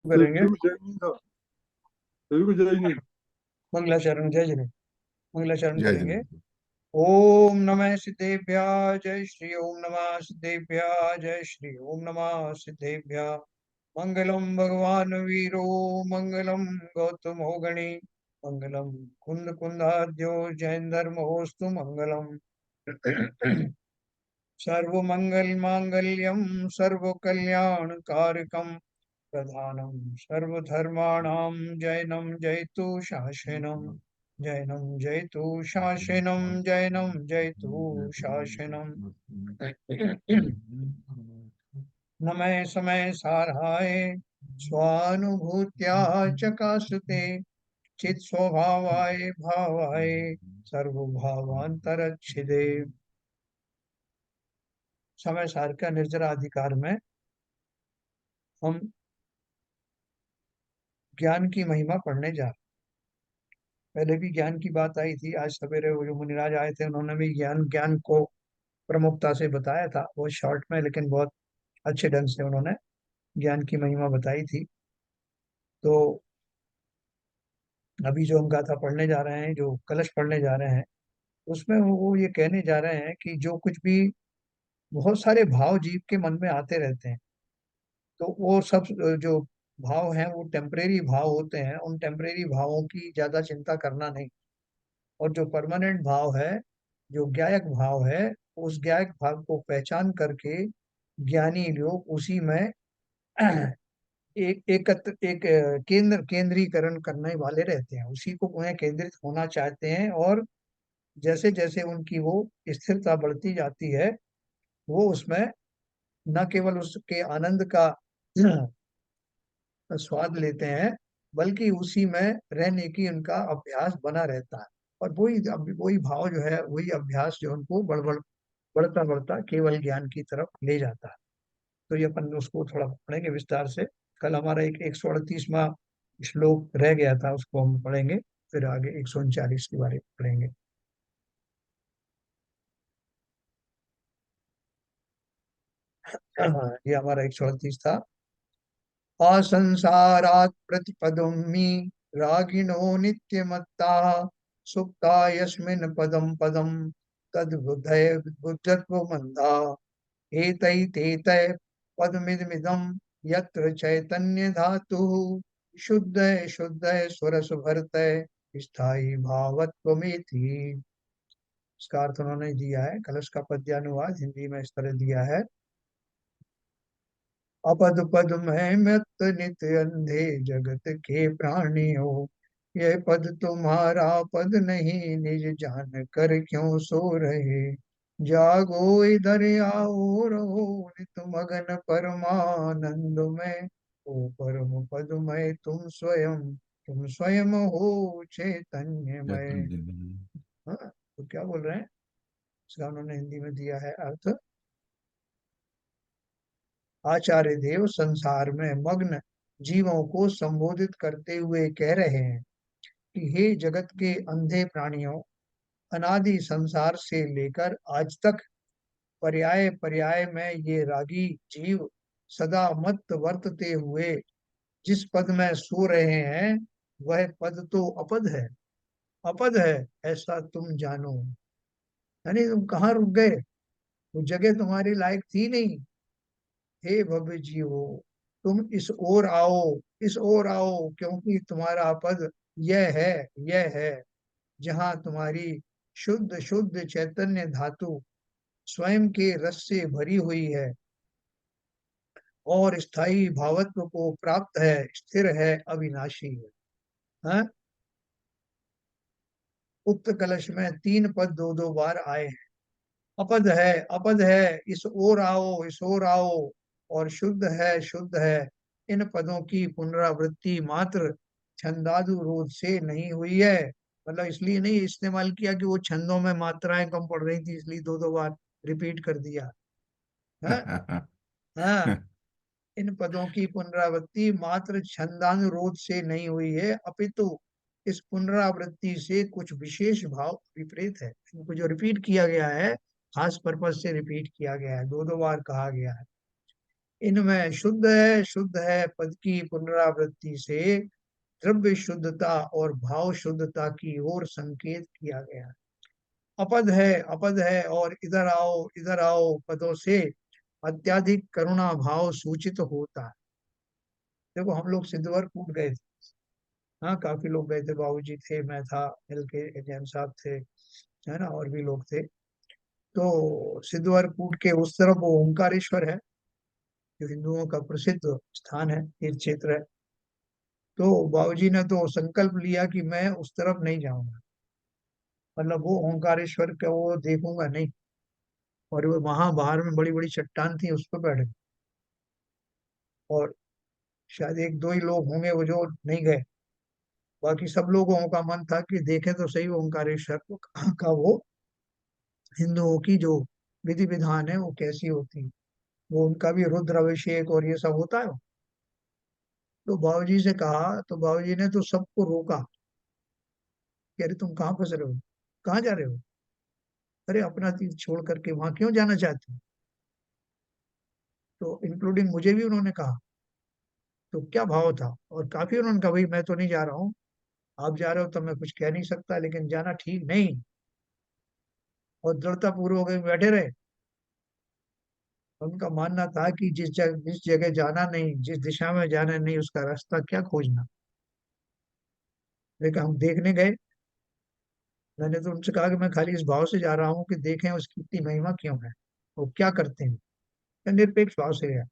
करेंगे। तेलुगु जय नहीं था। तेलुगु जय नहीं। मंगलाचरण जय जय। मंगलाचरण जय करेंगे। जय। ओम नमः सिद्धेभ्य। जय श्री ओम नमः सिद्धेभ्य। जय श्री ओम नमः सिद्धेभ्य। मंगलम भगवान वीरो मंगलम गौतमो गणि मंगलम कुंद कुंदाद्यो जैन धर्मोस्तु मंगलम। सर्वमंगल मांगल्यम सर्वकल्याणकारकम प्रधानम सर्वधर्माणां जैनम जयतु शासनम। जैनम जयतु शासनम। जैनम जयतु शासनम। नमः समय साराय स्वानुभूत्या चकाशते चित स्वभावाय भावाय सर्वभावांतरच्छिदे। समय सार का निर्जरा अधिकार में हम ज्ञान की महिमा पढ़ने जा रहे हैं। पहले भी ज्ञान की बात आई थी। आज सवेरे वो जो मुनिराज आए थे उन्होंने भी ज्ञान ज्ञान को प्रमुखता से बताया था, बहुत शॉर्ट में लेकिन बहुत अच्छे ढंग से उन्होंने ज्ञान की महिमा बताई थी। तो अभी जो हम गाथा पढ़ने जा रहे हैं, जो कलश पढ़ने जा रहे हैं, उसमें वो ये कहने जा रहे हैं कि जो कुछ भी बहुत सारे भाव जीव के मन में आते रहते हैं, तो वो सब जो भाव हैं वो टेम्परेरी भाव होते हैं। उन टेम्परेरी भावों की ज्यादा चिंता करना नहीं। और जो परमानेंट भाव है, जो ज्ञायक भाव है, उस ज्ञायक भाव को पहचान करके ज्ञानी लोग उसी में एक केंद्रीकरण करने वाले रहते हैं, उसी को उन्हें केंद्रित होना चाहते हैं। और जैसे जैसे उनकी वो स्थिरता बढ़ती जाती है, वो उसमें न केवल उसके आनंद का स्वाद लेते हैं, बल्कि उसी में रहने की उनका अभ्यास बना रहता है। और वही भाव जो है, वही अभ्यास जो उनको बढ़ता बढ़ता केवल ज्ञान की तरफ ले जाता है। तो ये अपन उसको थोड़ा पढ़ेंगे विस्तार से। कल हमारा एक 138वां श्लोक रह गया था, उसको हम पढ़ेंगे। फिर आगे 139 के बारे में पढ़ेंगे। हाँ, ये हमारा 138 था। असंसारात् प्रतिपदम्मि रागिणो नित्यमत्ता सुप्ता यस्मिन् पदं पदं तद्बुद्धय बुद्धत्व मंदा एतैतेतै पदमिदमिदं यत्र चैतन्य धातु शुद्ध शुद्ध स्वरस भरत स्थायी भावत्वमेति। इसका अर्थ उन्होंने दिया है। कलश का पद्यानुवाद हिंदी में इस तरह दिया है। अपद पद में मत नित्य अंधे जगत के प्राणियों, यह पद तुम्हारा पद नहीं निज जान कर क्यों सो रहे। जागो इधर आओ रहो नित मगन परमानंद में। ओ परम पद में तुम स्वयं हो चैतन्यमय। हाँ, तो क्या बोल रहे हैं? इसका उन्होंने हिंदी में दिया है अर्थ। आचार्य देव संसार में मग्न जीवों को संबोधित करते हुए कह रहे हैं कि हे जगत के अंधे प्राणियों, अनादि संसार से लेकर आज तक पर्याय पर्याय में ये रागी जीव सदा मत वर्तते हुए जिस पद में सो रहे हैं, वह पद तो अपद है। अपद है ऐसा तुम जानो। यानी तुम कहाँ रुक गए? वो जगह तुम्हारी लायक थी नहीं। हे भव्य जीवो, तुम इस ओर आओ, इस ओर आओ, क्योंकि तुम्हारा पद यह है, यह है जहाँ तुम्हारी शुद्ध शुद्ध चैतन्य धातु स्वयं के रस से भरी हुई है और स्थायी भावत्व को प्राप्त है, स्थिर है, अविनाशी है। हाँ? उक्त कलश में तीन पद दो दो बार आए हैं। अपद है, अपद है, इस ओर आओ, इस ओर आओ, और शुद्ध है, शुद्ध है। इन पदों की पुनरावृत्ति मात्र छंदादु रोध से नहीं हुई है। मतलब इसलिए नहीं इस्तेमाल किया कि वो छंदों में मात्राएं कम पड़ रही थी, इसलिए दो दो बार रिपीट कर दिया। हाँ। हाँ, इन पदों की पुनरावृत्ति मात्र छंदानुरोध से नहीं हुई है, अपितु इस पुनरावृत्ति से कुछ विशेष भाव विपरीत है। इनको जो रिपीट किया गया है, खास पर्पज से रिपीट किया गया है, दो दो बार कहा गया है। इनमें शुद्ध है पद की पुनरावृत्ति से द्रव्य शुद्धता और भाव शुद्धता की ओर संकेत किया गया। अपद है और इधर आओ पदों से अत्याधिक करुणा भाव सूचित होता है। देखो हम लोग सिद्धवर कूट गए थे। हाँ, काफी लोग गए थे, बाबूजी थे, मैं था, मिल के जैन साहब थे, है ना, और भी लोग थे। तो सिद्धवर कूट के उस तरफ वो ओंकारेश्वर है, जो हिंदुओं का प्रसिद्ध स्थान है, तीर्थ क्षेत्र है। तो बाबूजी ने तो संकल्प लिया कि मैं उस तरफ नहीं जाऊंगा, मतलब वो ओंकारेश्वर का वो देखूंगा नहीं। और वो वहां बाहर में बड़ी बड़ी चट्टान थी, उस पर बैठे। और शायद एक दो ही लोग होंगे वो जो नहीं गए। बाकी सब लोगों का मन था कि देखें तो सही ओंकारेश्वर को का वो हिंदुओं की जो विधि विधान है वो कैसी होती है। वो उनका भी रुद्र अभिषेक और ये सब होता है। तो बाबूजी से कहा, तो बाबूजी ने तो सबको रोका कि अरे तुम कहाँ फंस रहे हो, कहाँ जा रहे हो, अरे अपना तीर्थ छोड़ करके वहां क्यों जाना चाहते हो। तो इंक्लूडिंग मुझे भी उन्होंने कहा। तो क्या भाव था, और काफी उन्होंने कहा भाई मैं तो नहीं जा रहा हूँ, आप जा रहे हो तो मैं कुछ कह नहीं सकता, लेकिन जाना ठीक नहीं। और दृढ़ता पूर्वक बैठे रहे। उनका मानना था कि जिस जगह जाना नहीं, जिस दिशा में जाना नहीं, उसका रास्ता क्या खोजना। लेकिन हम देखने गए। मैंने तो उनसे कहा कि मैं खाली इस भाव से जा रहा हूँ कि देखें उसकी इतनी महिमा क्यों है, वो क्या करते हैं। मैं निरपेक्ष भाव से गया।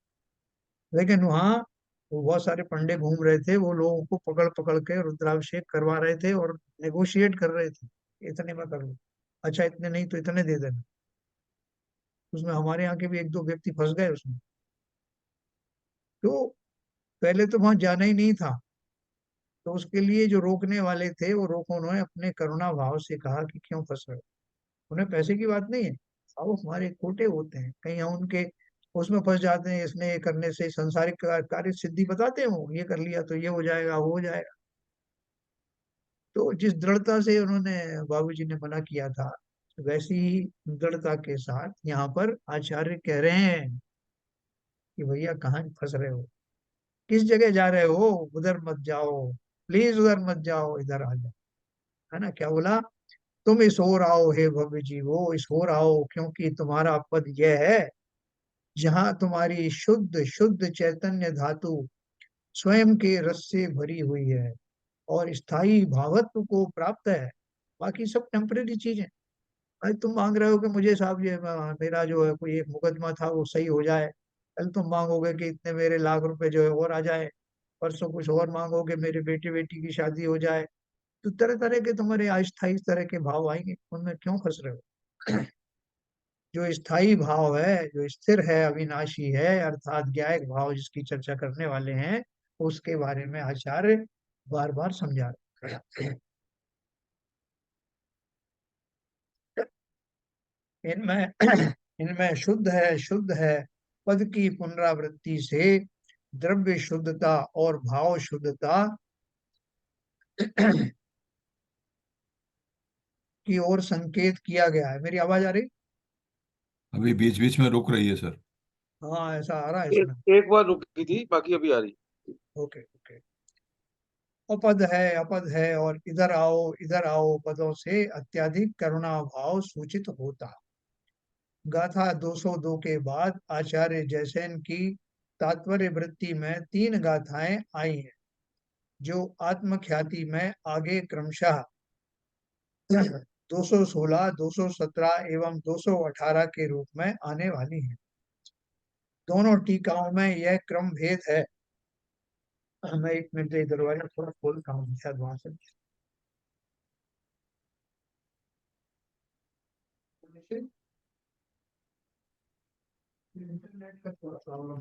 लेकिन वहाँ वो बहुत सारे पंडे घूम रहे थे, वो लोगों को पकड़ पकड़ के रुद्राभिषेक करवा रहे थे और नेगोशिएट कर रहे थे, इतने में कर लो, अच्छा इतने नहीं तो इतने दे देना। उसमें हमारे यहाँ के भी एक दो व्यक्ति फंस गए उसमें। तो पहले तो वहां जाना ही नहीं था। तो उसके लिए जो रोकने वाले थे वो रोको, उन्होंने अपने करुणा भाव से कहा कि क्यों फंस रहे हो, उन्हें पैसे की बात नहीं है। अब वो हमारे खोटे होते हैं, कहीं हम उनके उसमें फंस जाते हैं, इसने ये करने से संसारिक कार्य सिद्धि बताते हैं, वो ये कर लिया तो ये हो जाएगा वो हो जाएगा। तो जिस दृढ़ता से उन्होंने बाबूजी ने मना किया था, वैसी ही दृढ़ता के साथ यहाँ पर आचार्य कह रहे हैं कि भैया कहाँ फंस रहे हो, किस जगह जा रहे हो, उधर मत जाओ, प्लीज उधर मत जाओ, इधर आ जाओ। है ना, क्या बोला, तुम इस ओर आओ हे भव्य जीवो, इस ओर आओ, क्योंकि तुम्हारा पद यह है जहाँ तुम्हारी शुद्ध शुद्ध चैतन्य धातु स्वयं के रस से भरी हुई है और स्थायी भावत्व को प्राप्त है। बाकी सब टेम्परेरी चीजें। भाई तुम मांग रहे हो कि मुझे साहब ये मेरा जो है कोई एक मुकदमा था वो सही हो जाए, कल तुम मांगोगे कि इतने मेरे लाख रुपए जो है और आ जाए, परसों कुछ और मांगोगे मेरे बेटे बेटी की शादी हो जाए। तो तरह तरह के तुम्हारे अस्थायी इस तरह के भाव आएंगे, उनमें क्यों फंस रहे हो। जो स्थायी भाव है, जो स्थिर है, अविनाशी है, अर्थात ज्ञायक भाव जिसकी चर्चा करने वाले हैं, उसके बारे में आचार्य बार बार समझा रहे हैं। इनमें इनमें शुद्ध है पद की पुनरावृत्ति से द्रव्य शुद्धता और भाव शुद्धता की ओर संकेत किया गया है। मेरी आवाज आ रही। अभी बीच बीच में रुक रही है सर। हाँ, ऐसा आ रहा है इसमें। एक बार रुकी थी, बाकी अभी आ रही। Okay okay. अपद है और इधर आओ पदों से अत्यधिक करुणा भाव सूचित होता। गाथा 202 के बाद आचार्य जयसेन की तात्पर्य वृत्ति में तीन गाथाएं आई हैं, जो आत्मख्याति में आगे क्रमशः 216, 217 एवं 218 के रूप में आने वाली हैं। दोनों टीकाओं में यह क्रम भेद है। मैं एक मिनट दरवाजा थोड़ा खोलता हूँ शायद वहां से इंटरनेट का थोड़ा प्रॉब्लम।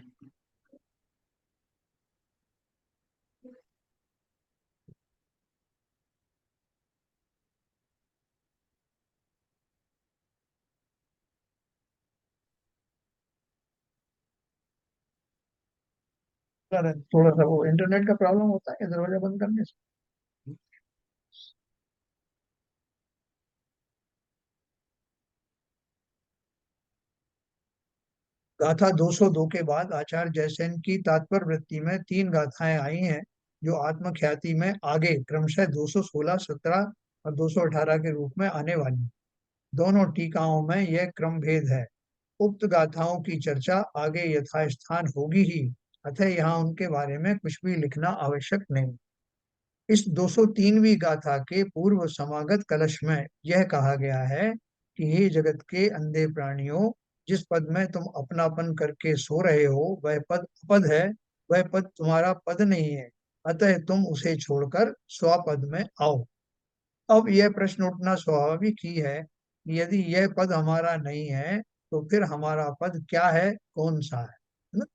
थोड़ा सा वो इंटरनेट का प्रॉब्लम होता है दरवाजा बंद करने से। गाथा 202 के बाद आचार्य जयसेन की तात्पर्य वृत्ति में 3 गाथाएं आई हैं जो आत्मख्याति में आगे क्रमशः 216, 17 और 218 के रूप में आने वाली हैं। दोनों टीकाओं में यह क्रम भेद है। उक्त गाथाओं की चर्चा आगे यथास्थान होगी ही, अतः यहाँ उनके बारे में कुछ भी लिखना आवश्यक नहीं। इस 203वीं गाथा के पूर्व समागत कलश में यह कहा गया है कि हे जगत के अंधे प्राणियों, जिस पद में तुम अपनापन करके सो रहे हो वह पद अपद है, वह पद तुम्हारा पद नहीं है, अतः तुम उसे छोड़कर स्वपद में आओ। अब यह प्रश्न उठना स्वाभाविक ही है कि यदि यह पद हमारा नहीं है तो फिर हमारा पद क्या है, कौन सा है ना?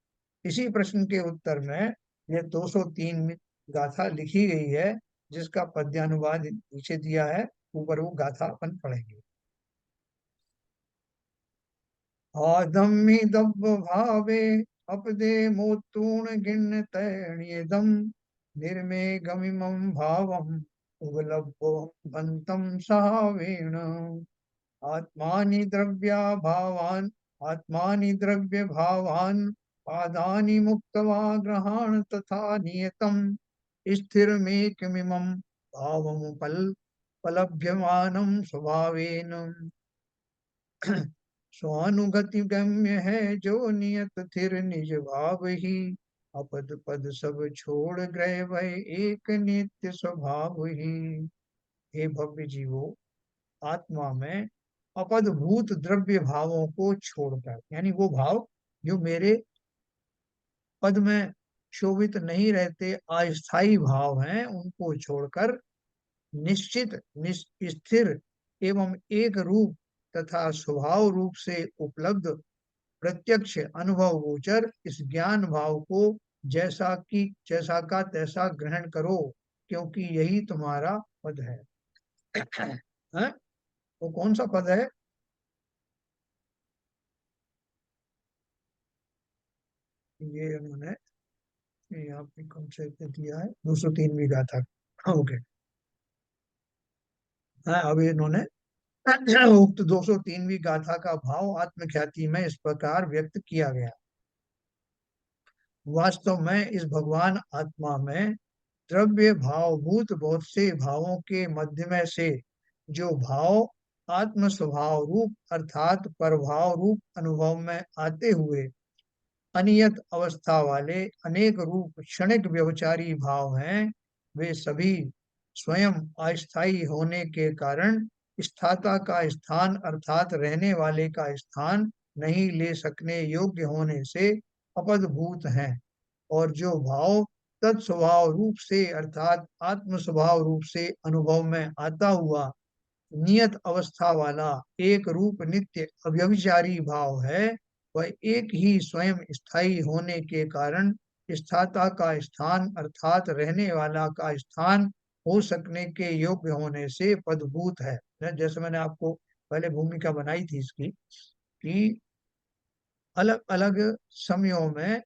इसी प्रश्न के उत्तर में यह 203 गाथा लिखी गई है, जिसका पद्यानुवाद नीचे दिया है। ऊपर वो गाथा अपन पढ़ेंगे। आदम्हि दब्ब भावे अपदे मोतूर्ण गिण्ण तैणीयदम निर्मेघमिमं भावम् उगलब्धो बन्तं सहावेण आत्मानि द्रव्या भावान् आत्मानि द्रव्य भावान् पादानि मुक्त्वा ग्रहाण तथा नियतम् स्थिरमेकमिमं भावमुपलभ्यमानं स्वभावेन। स्वानुगति गम्य है जो नियत थिर निज भाव ही, अपद पद सब छोड़ गए वह एक नित्य स्वभाव ही। हे भव्य जीवो, आत्मा में अपद भूत द्रव्य भावों को छोड़कर, यानी वो भाव जो मेरे पद में शोभित नहीं रहते, अस्थाई भाव हैं, उनको छोड़कर निश्चित स्थिर एवं एक रूप तथा स्वभाव रूप से उपलब्ध प्रत्यक्ष अनुभव गोचर इस ज्ञान भाव को जैसा का तैसा ग्रहण करो, क्योंकि यही तुम्हारा पद है। हैं? वो कौन सा पद है? ये उन्होंने यहाँ पे कौन से पे दिया है, 203वीं गाथा। ओके। हाँ, अभी इन्होंने उक्त 203वीं गाथा का भाव आत्मख्याति में इस प्रकार व्यक्त किया गया। वास्तव में इस भगवान आत्मा में द्रव्य भावभूत बहुत से भावों के मध्य में से जो भाव आत्म स्वभाव रूप अर्थात परभाव रूप अनुभव में आते हुए अनियत अवस्था वाले अनेक रूप क्षणिक व्यभिचारी भाव हैं, वे सभी स्वयं अस्थायी होने के कारण स्थाता का स्थान अर्थात रहने वाले का स्थान नहीं ले सकने योग्य होने से अपदभूत हैं, और जो भाव तत्स्वभाव रूप से अर्थात आत्म स्वभाव रूप से अनुभव में आता हुआ नियत अवस्था वाला एक रूप नित्य अव्यभिचारी भाव है, वह एक ही स्वयं स्थायी होने के कारण स्थाता का स्थान अर्थात रहने वाला का स्थान हो सकने के योग्य होने से पदभूत है। जैसे मैंने आपको पहले भूमिका बनाई थी इसकी, कि अलग अलग समयों में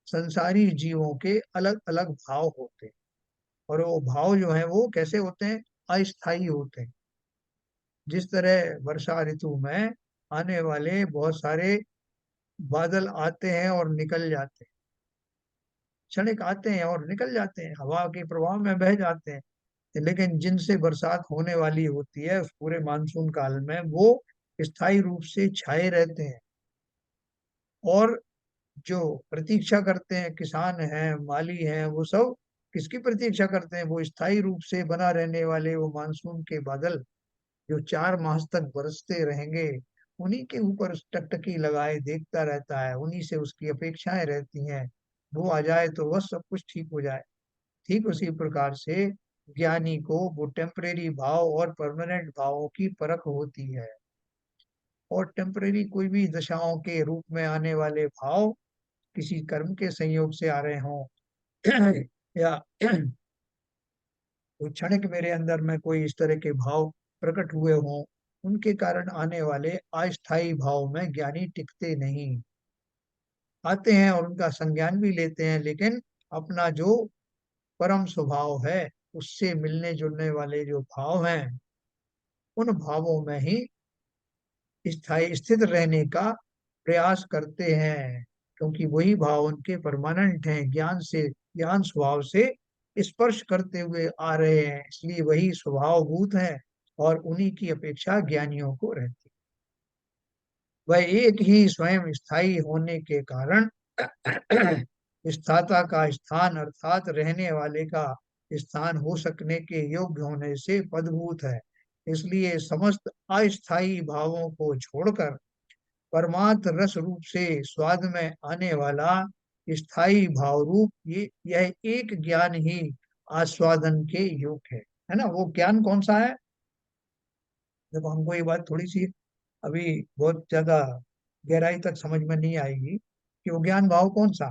संसारी जीवों के अलग अलग भाव होते हैं, और वो भाव जो है वो कैसे होते हैं, अस्थायी होते हैं। जिस तरह वर्षा ऋतु में आने वाले बहुत सारे बादल आते हैं और निकल जाते हैं, क्षणिक आते हैं और निकल जाते हैं, हवा के प्रभाव में बह जाते हैं, लेकिन जिनसे बरसात होने वाली होती है उस पूरे मानसून काल में वो स्थायी रूप से छाए रहते हैं। और जो प्रतीक्षा करते हैं, किसान हैं, माली हैं, वो सब किसकी प्रतीक्षा करते हैं, वो स्थायी रूप से बना रहने वाले वो मानसून के बादल जो 4 मास तक बरसते रहेंगे, उन्हीं के ऊपर टकटकी लगाए देखता रहता है, उन्हीं से उसकी अपेक्षाएं रहती हैं। वो आ जाए तो बस सब कुछ ठीक हो जाए। ठीक उसी प्रकार से ज्ञानी को वो टेम्परेरी भाव और परमानेंट भावों की परख होती है, और टेम्परेरी कोई भी दशाओं के रूप में आने वाले भाव किसी कर्म के संयोग से आ रहे हों या कोई क्षणिक मेरे अंदर में कोई इस तरह के भाव प्रकट हुए हों, उनके कारण आने वाले अस्थायी भाव में ज्ञानी टिकते नहीं, आते हैं और उनका संज्ञान भी लेते हैं, लेकिन अपना जो परम स्वभाव है उससे मिलने जुलने वाले जो भाव हैं, उन भावों में ही स्थायी स्थित रहने का प्रयास करते हैं, क्योंकि वही भाव उनके परमानेंट हैं, ज्ञान स्वभाव से स्पर्श करते हुए आ रहे हैं, इसलिए वही स्वभावभूत है और उन्हीं की अपेक्षा ज्ञानियों को रहती है। वह एक ही स्वयं स्थायी होने के कारण स्थाता का स्थान अर्थात रहने वाले का स्थान हो सकने के योग्य होने से पदभूत है। इसलिए समस्त अस्थायी भावों को छोड़कर परमार्थ रस रूप से स्वाद में आने वाला स्थायी भाव रूप ये यह एक ज्ञान ही आस्वादन के योग्य है ना। वो ज्ञान कौन सा है? देखो, हमको ये बात थोड़ी सी अभी बहुत ज्यादा गहराई तक समझ में नहीं आएगी कि वो ज्ञान भाव कौन सा।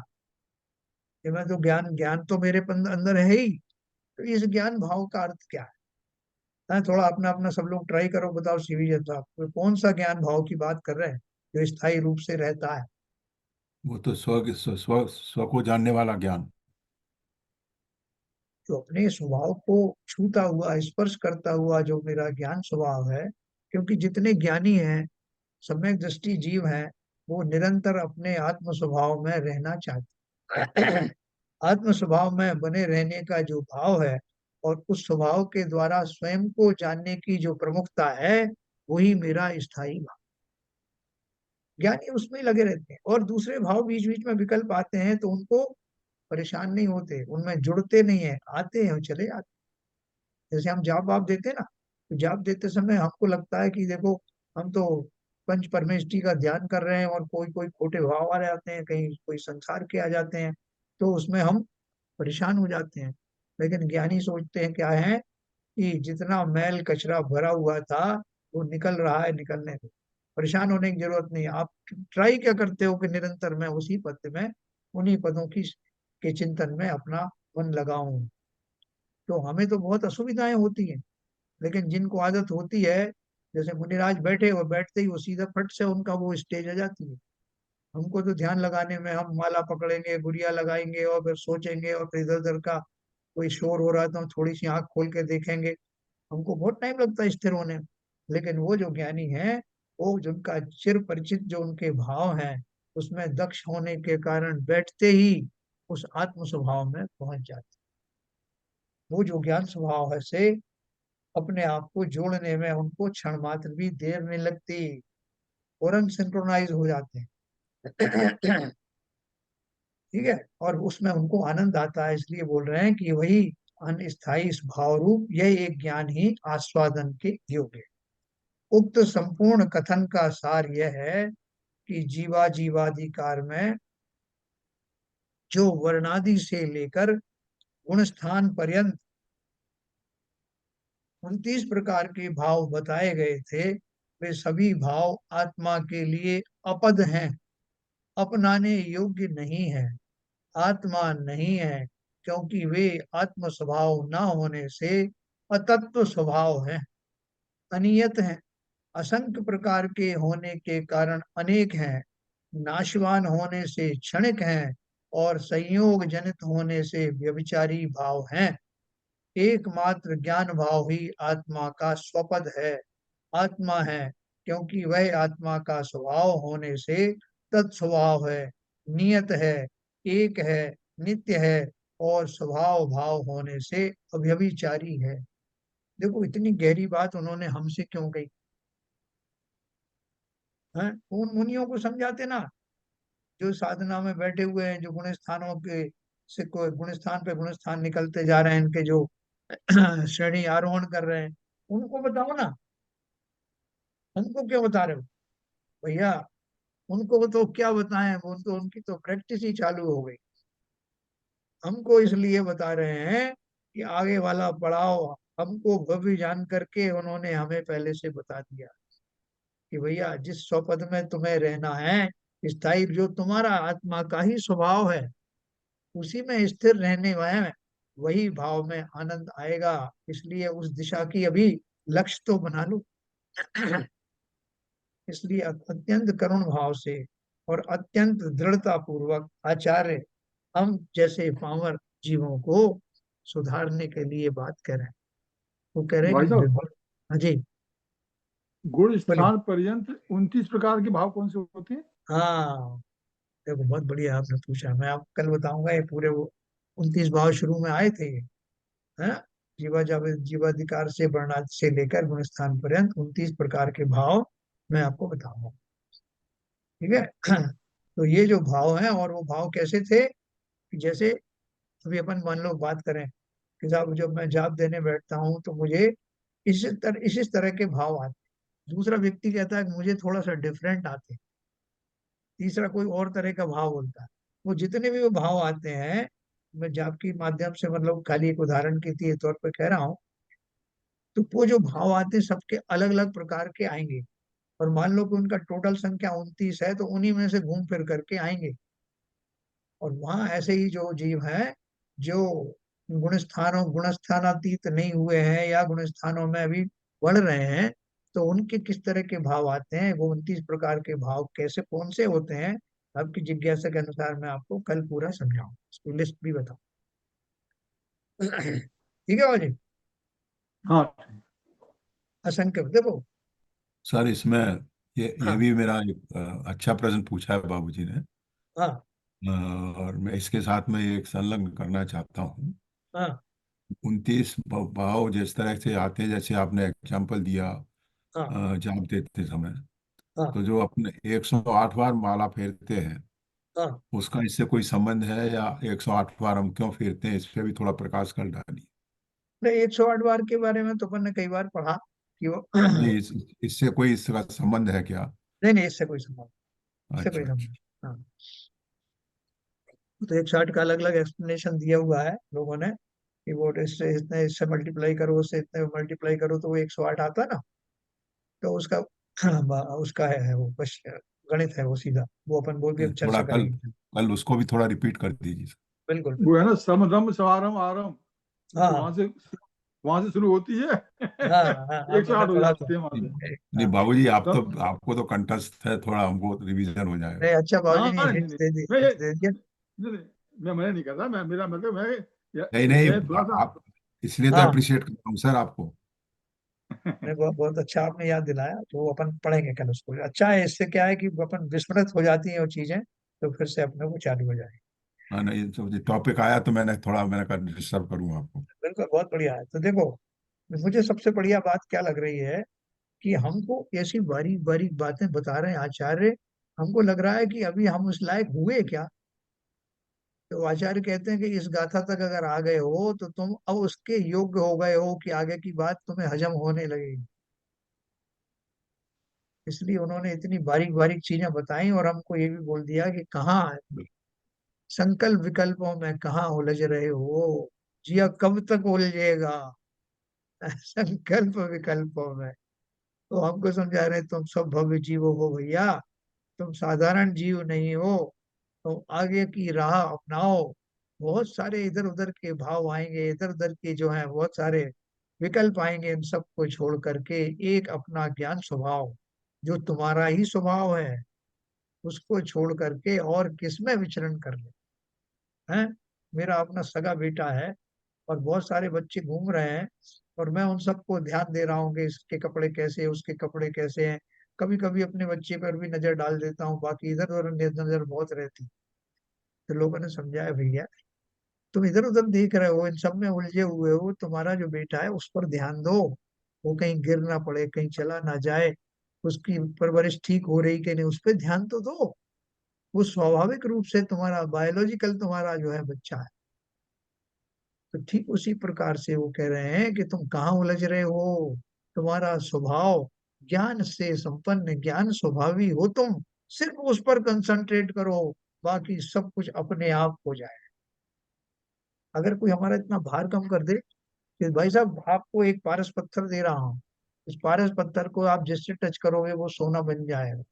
कि मैं तो ज्ञान ज्ञान तो मेरे अंदर है ही, तो इस ज्ञान भाव का अर्थ क्या है? थोड़ा अपना अपना सब लोग ट्राई करो, बताओ सीवी साहब, तो कौन सा ज्ञान भाव की बात कर रहे हैं जो स्थायी रूप से रहता है? वो तो स्व को जानने वाला ज्ञान। जो अपने स्वभाव को छूता हुआ स्पर्श करता हुआ जो मेरा ज्ञान स्वभाव है, क्योंकि जितने ज्ञानी हैं, सम्यक दृष्टि जीव हैं, वो निरंतर अपने आत्म स्वभाव में रहना चाहते हैं। आत्म स्वभाव में बने रहने का जो भाव है और उस स्वभाव के द्वारा स्वयं को जानने की जो प्रमुखता है, वही मेरा स्थायी भाव। ज्ञानी उसमें ही लगे रहते हैं, और दूसरे भाव बीच बीच में विकल्प आते हैं तो उनको परेशान नहीं होते, उनमें जुड़ते नहीं है, आते हैं और चले जाते हैं। जैसे हम जाप वाप देते हैं ना, तो जाप देते समय हमको लगता है कि देखो, हम तो पंच परमेष्टि का ध्यान कर रहे हैं और कोई कोई खोटे भाव आ जाते हैं, कहीं कोई संसार के आ जाते हैं, तो उसमें हम परेशान हो जाते हैं। लेकिन ज्ञानी सोचते हैं क्या है कि जितना मैल कचरा भरा हुआ था वो निकल रहा है, निकलने दो, परेशान होने की जरूरत नहीं है। आप ट्राई क्या करते हो कि निरंतर मैं उसी पद में, उन्हीं पदों की के चिंतन में अपना मन लगाऊं। तो हमें तो बहुत असुविधाएं होती हैं, लेकिन जिनको आदत होती है, जैसे मुनिराज बैठे, वो बैठते ही वो सीधा फट से उनका वो स्टेज आ जाती है। हमको तो ध्यान लगाने में हम माला पकड़ेंगे, गुड़िया लगाएंगे और फिर सोचेंगे, और फिर इधर उधर का कोई शोर हो रहा है तो हम थोड़ी सी आंख खोल के देखेंगे, हमको बहुत टाइम लगता है स्थिर होने में। लेकिन वो जो ज्ञानी है, वो जिनका चिर परिचित जो उनके भाव हैं, उसमें दक्ष होने के कारण बैठते ही उस आत्म स्वभाव में पहुंच जाते। वो जो ज्ञान स्वभाव है से अपने आप को जोड़ने में उनको क्षण मात्र भी देर नहीं लगती, फौरन सिंक्रोनाइज हो जाते हैं। ठीक है, और उसमें उनको आनंद आता है, इसलिए बोल रहे हैं कि वही अनस्थायी भाव रूप यह एक ज्ञान ही आस्वादन के योग्य है। उक्त संपूर्ण कथन का सार यह है कि जीवा जीवाधिकार में जो वर्णादि से लेकर गुण स्थान पर्यंत 29 प्रकार के भाव बताए गए थे, वे सभी भाव आत्मा के लिए अपद हैं, अपनाने योग्य नहीं है, आत्मा नहीं है, क्योंकि वे आत्म स्वभाव न होने से अतत्व स्वभाव है, अनियत है, असंख्य प्रकार के होने के कारण अनेक हैं, नाशवान होने से क्षणिक हैं और संयोग जनित होने से व्यभिचारी भाव हैं। एकमात्र ज्ञान भाव ही आत्मा का स्वपद है, आत्मा है, क्योंकि वह आत्मा का स्वभाव होने से तत्स्वभाव है, नियत है, एक है, नित्य है, और स्वभाव भाव होने से अव्यभिचारी है। देखो, इतनी गहरी बात उन्होंने हमसे क्यों कही है? उन मुनियों को समझाते ना, जो साधना में बैठे हुए हैं, जो गुण स्थानों के से कोई गुण स्थान पे गुण स्थान निकलते जा रहे हैं, इनके जो श्रेणी आरोहण कर रहे हैं, उनको बताओ ना, हमको क्यों बता रहे हो भैया? उनको तो क्या बताएं, वो तो उनकी तो प्रैक्टिस ही चालू हो गई। हमको इसलिए बता रहे हैं कि आगे वाला पड़ाव हमको भव्य जान करके उन्होंने हमें पहले से बता दिया कि भैया, जिस स्वपद में तुम्हें रहना है, स्थायी जो तुम्हारा आत्मा का ही स्वभाव है, उसी में स्थिर रहने में वही भाव में आनंद आएगा। इसलिए उस दिशा की अभी लक्ष्य तो बना लो। इसलिए अत्यंत करुण भाव से और अत्यंत दृढ़ता पूर्वक आचार्य हम जैसे पामर जीवों को सुधारने के लिए बात कर रहे हैं। वो कह रहे हैं भाई कि साहब, हाँ जी, गुण बोलिए। स्थान पर्यंत 29 प्रकार के भाव कौन से होते हैं? हाँ, देखो बहुत बढ़िया आपने पूछा। मैं आपको कल बताऊंगा ये पूरे वो 29 भाव शुरू में आए थे ये, है। जीवाधिकार से वर्णादि से लेकर गुणस्थान पर्यंत 29 प्रकार के भाव मैं आपको बताऊंगा। ठीक है। तो ये जो भाव है, और वो भाव कैसे थे कि जैसे अभी अपन मान लो बात करें कि साहब जब मैं जाप देने बैठता हूँ तो मुझे इस तरह के भाव आते। दूसरा व्यक्ति कहता है कि मुझे थोड़ा सा डिफरेंट आते। तीसरा कोई और तरह का भाव बोलता है। वो जितने भी वो भाव आते हैं, मैं जाप के माध्यम से मतलब खाली एक उदाहरण के तौर पर कह रहा हूँ, तो वो जो भाव आते हैं सबके अलग अलग प्रकार के आएंगे। और मान लो कि उनका टोटल संख्या 29 है, तो उन्हीं में से घूम फिर करके आएंगे। और वहां ऐसे ही जो जीव हैं, जो गुणस्थानातीत नहीं हुए हैं या गुण स्थानों में अभी बढ़ रहे हैं, तो उनके किस तरह के भाव आते हैं, वो 29 प्रकार के भाव कैसे कौन से होते हैं, आपकी जिज्ञासा के अनुसार मैं आपको कल पूरा समझाऊं, उसकी लिस्ट भी बताऊं। ठीक है बाजी। हाँ। असंख्य देखो। सर इसमें ये हाँ भी मेरा एक अच्छा प्रश्न पूछा है बाबूजी ने। हाँ और मैं इसके साथ में एक संलग्न करना चाहता हूँ। हाँ 29 भाव जिस तरह से आते हैं, जैसे आपने एग्जाम्पल दिया हाँ जाप देते समय, हाँ तो जो अपने 108 बार माला फेरते हैं, हाँ। उसका इससे कोई संबंध है, या 108 बार हम क्यों फेरते हैं, इस पे भी थोड़ा प्रकाश कर डालिए। नहीं, 108 बार के बारे में तो अपन ने कई बार पढ़ा कि वो नहीं, इससे कोई इसका संबंध है क्या? नहीं नहीं, इससे कोई संबंध, इससे कोई अच्छा संबंध अच्छा। नहीं। हाँ, तो 108 का अलग अलग एक्सप्लेनेशन दिया हुआ है लोगों ने कि वो इससे इतने इससे मल्टीप्लाई करो, उससे इतने मल्टीप्लाई करो तो वो 108 आता है ना। तो उसका उसका है वो बस गणित है वो सीधा, वो अपन वो भी तो अब थोड़ा चर्चा कल करेंगे। कल उसको भी थोड़ा रिपीट कर दीजिए। बिल्कुल वो है बिल्कुल। ना, सम रम सवारम आरम, तो हाँ वहां से शुरू होती है। हाँ हाँ हाँ, एक सौ मैंने आठ हो पढ़ा था। जाते हैं वहां से। नहीं हाँ बाबूजी, तब आपको तो कंठस्थ है, थोड़ा हमको रिवीजन हो जाएगा। नहीं, अच्छा बाबूजी हाँ, ने नहीं हिंट नहीं, दे दी, मैं ये हिंट दे दिया। नहीं, नहीं, मैं मना नहीं कर रहा। मैं मेरा मतलब नहीं नहीं, मैं थोड़ा सा आप इसलिए तो हाँ, अप्रिशिएट करता हूँ सर आपको। नहीं बहुत बहुत अच्छा आपने याद दिलाया, तो वो अपन पढ़ेंगे कल उसको। अच्छा है, इससे क्या है कि अपन विस्मृत हो जाती हैं वो चीजें, तो फिर से अपने को चालू हो जाएगी। हाँ नहीं, तो टॉपिक आया तो मैंने कहा डिस्टर्ब करूँ आपको। बिल्कुल, बहुत बढ़िया है। तो देखो, मुझे सबसे बढ़िया बात क्या लग रही है कि हमको ऐसी बारीक बारीक बातें बता रहे हैं आचार्य। हमको लग रहा है कि अभी हम उस लायक हुए क्या। तो आचार्य कहते हैं कि इस गाथा तक अगर आ गए हो तो तुम अब उसके योग्य हो गए हो कि आगे की बात तुम्हें हजम होने लगेगी। इसलिए उन्होंने इतनी बारीक बारीक चीजें बताई और हमको ये भी बोल दिया कि कहाँ संकल्प विकल्पों में कहाँ उलझ रहे हो, जिया कब तक उलझेगा। संकल्प विकल्पों में। तो हमको समझा रहे तुम सब भव्य जीव हो भैया, तुम साधारण जीव नहीं हो। तो आगे की राह अपनाओ। बहुत सारे इधर उधर के भाव आएंगे, इधर उधर के जो है बहुत सारे विकल्प आएंगे, इन सबको छोड़ करके एक अपना ज्ञान स्वभाव, जो तुम्हारा ही स्वभाव है, उसको छोड़ करके और किसमें विचरण कर ले। हैं, मेरा अपना सगा बेटा है और बहुत सारे बच्चे घूम रहे हैं, और मैं उन सबको ध्यान दे रहा हूँ कि इसके कपड़े कैसे हैं, उसके कपड़े कैसे हैं। कभी कभी अपने बच्चे पर भी नजर डाल देता हूँ, बाकी इधर उधर नजर बहुत रहती। तो लोगों ने समझाया भैया, तुम इधर उधर देख रहे हो, इन सब में उलझे हुए हो, तुम्हारा जो बेटा है उस पर ध्यान दो। वो कहीं गिर ना पड़े, कहीं चला ना जाए, उसकी परवरिश ठीक हो रही कि नहीं, उस पर ध्यान तो दो। वो स्वाभाविक रूप से तुम्हारा बायोलॉजिकल तुम्हारा जो है बच्चा है। तो ठीक उसी प्रकार से वो कह रहे हैं कि तुम कहाँ उलझ रहे हो। तुम्हारा स्वभाव ज्ञान से संपन्न, ज्ञान स्वभावी हो तुम। सिर्फ उस पर कंसंट्रेट करो, बाकी सब कुछ अपने आप हो जाए। अगर कोई हमारा इतना भार कम कर दे कि भाई साहब आपको एक पारस पत्थर दे रहा हूँ, इस पारस पत्थर को आप जिससे टच करोगे वो सोना बन जाएगा।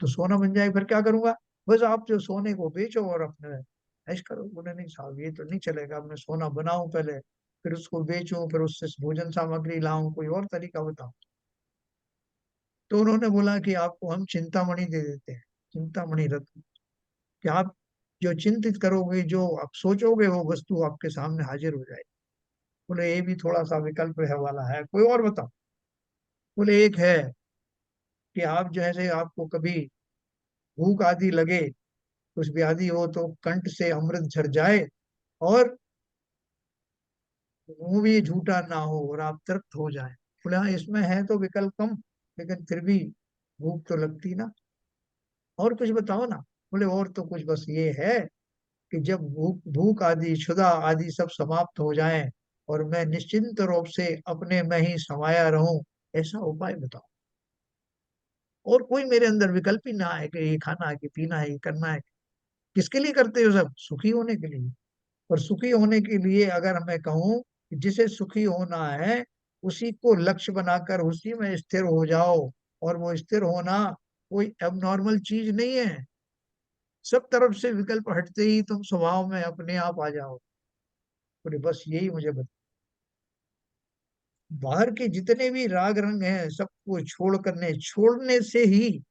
तो सोना बन जाए फिर क्या करूंगा, बस आप जो सोने को बेचो और अपने ऐश करो। बोले नहीं साहब, ये तो नहीं चलेगा, मैं सोना बनाऊं पहले, फिर उसको बेचूं, फिर उससे भोजन सामग्री लाऊं, कोई और तरीका बताओ। तो उन्होंने बोला कि आपको हम चिंतामणि दे देते हैं, चिंतामणि रत्न, कि आप जो चिंतित करोगे, जो आप सोचोगे, वो वस्तु आपके सामने हाजिर हो जाएगी। बोले ये भी थोड़ा सा विकल्प है वाला है, कोई और बताओ। बोले एक है कि आप जैसे आपको कभी भूख आदि लगे, कुछ व्याधि हो तो कंठ से अमृत झर जाए, और मुंह भी झूठा ना हो और आप तृप्त हो जाए। बोले हाँ, इसमें है तो विकल्प कम, लेकिन फिर भी भूख तो लगती ना। और कुछ बताओ ना। बोले और तो कुछ बस ये है कि जब भूख भूख आदि क्षुधा आदि सब समाप्त हो जाएं और मैं निश्चिंत रूप से अपने में ही समाया रहूं, ऐसा उपाय बताओ। और कोई मेरे अंदर विकल्प ही ना है कि ये खाना है कि पीना है, ये करना है। किसके लिए करते हो? सब सुखी होने के लिए। और सुखी होने के लिए अगर मैं कहूं कि जिसे सुखी होना है उसी को लक्ष्य बनाकर उसी में स्थिर हो जाओ, और वो स्थिर होना कोई एबनॉर्मल चीज नहीं है। सब तरफ से विकल्प हटते ही तुम स्वभाव में अपने आप आ जाओ। बोले बस यही मुझे बता। बाहर के जितने भी राग रंग हैं सबको छोड़ने से ही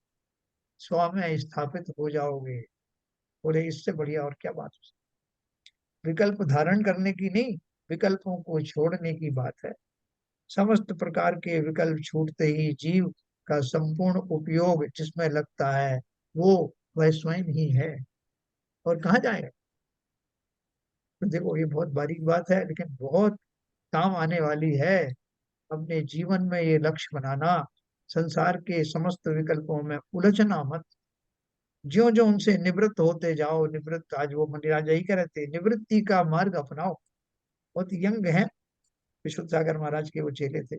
स्व में स्थापित हो जाओगे। बोले इससे बढ़िया और क्या बात हो सकती? विकल्प धारण करने की नहीं, विकल्पों को छोड़ने की बात है। समस्त प्रकार के विकल्प छूटते ही जीव का संपूर्ण उपयोग जिसमें लगता है वो वह स्वयं ही है। और कहाँ जाएगा? तो देखो ये बहुत बारीक बात है, लेकिन बहुत काम आने वाली है। अपने जीवन में ये लक्ष्य बनाना, संसार के समस्त विकल्पों में उलझना मत। ज्यो ज्यो उनसे निवृत्त होते जाओ, निवृत्त, आज वो मुनिराजा ही कह रहे थे, निवृत्ति का मार्ग अपनाओ। बहुत यंग है, विशुद्ध सागर महाराज के वो चेले थे।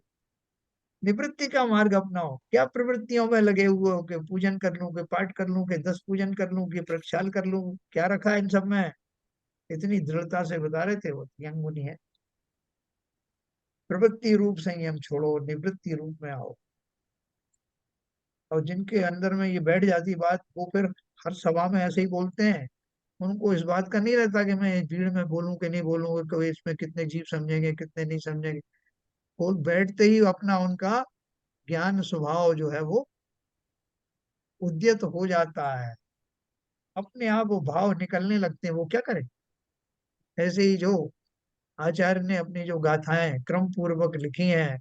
निवृत्ति का मार्ग अपनाओ। क्या प्रवृत्तियों में लगे हुए हो कि पूजन कर लूं, कि पाठ कर लूं, कि 10 पूजन कर लूं, कि प्रक्षाल कर लूं? क्या रखा है इन सब में? इतनी दृढ़ता से बता रहे थे, वो यंग मुनि है। प्रवृत्ति रूप संयम छोड़ो, निवृत्ति रूप में आओ। और जिनके अंदर में ये बैठ जाती बात, वो फिर हर सभा में ऐसे ही बोलते हैं। उनको इस बात का नहीं रहता कि मैं इस भीड़ में बोलूं कि नहीं बोलूं, कोई इसमें कितने जीव समझेंगे कितने नहीं समझेंगे। वो बैठते ही अपना उनका ज्ञान स्वभाव जो है वो उद्यत हो जाता है। अपने आप वो भाव निकलने लगते हैं। वो क्या करें? ऐसे ही जो आचार्य ने अपनी जो गाथाएं क्रम पूर्वक लिखी हैं,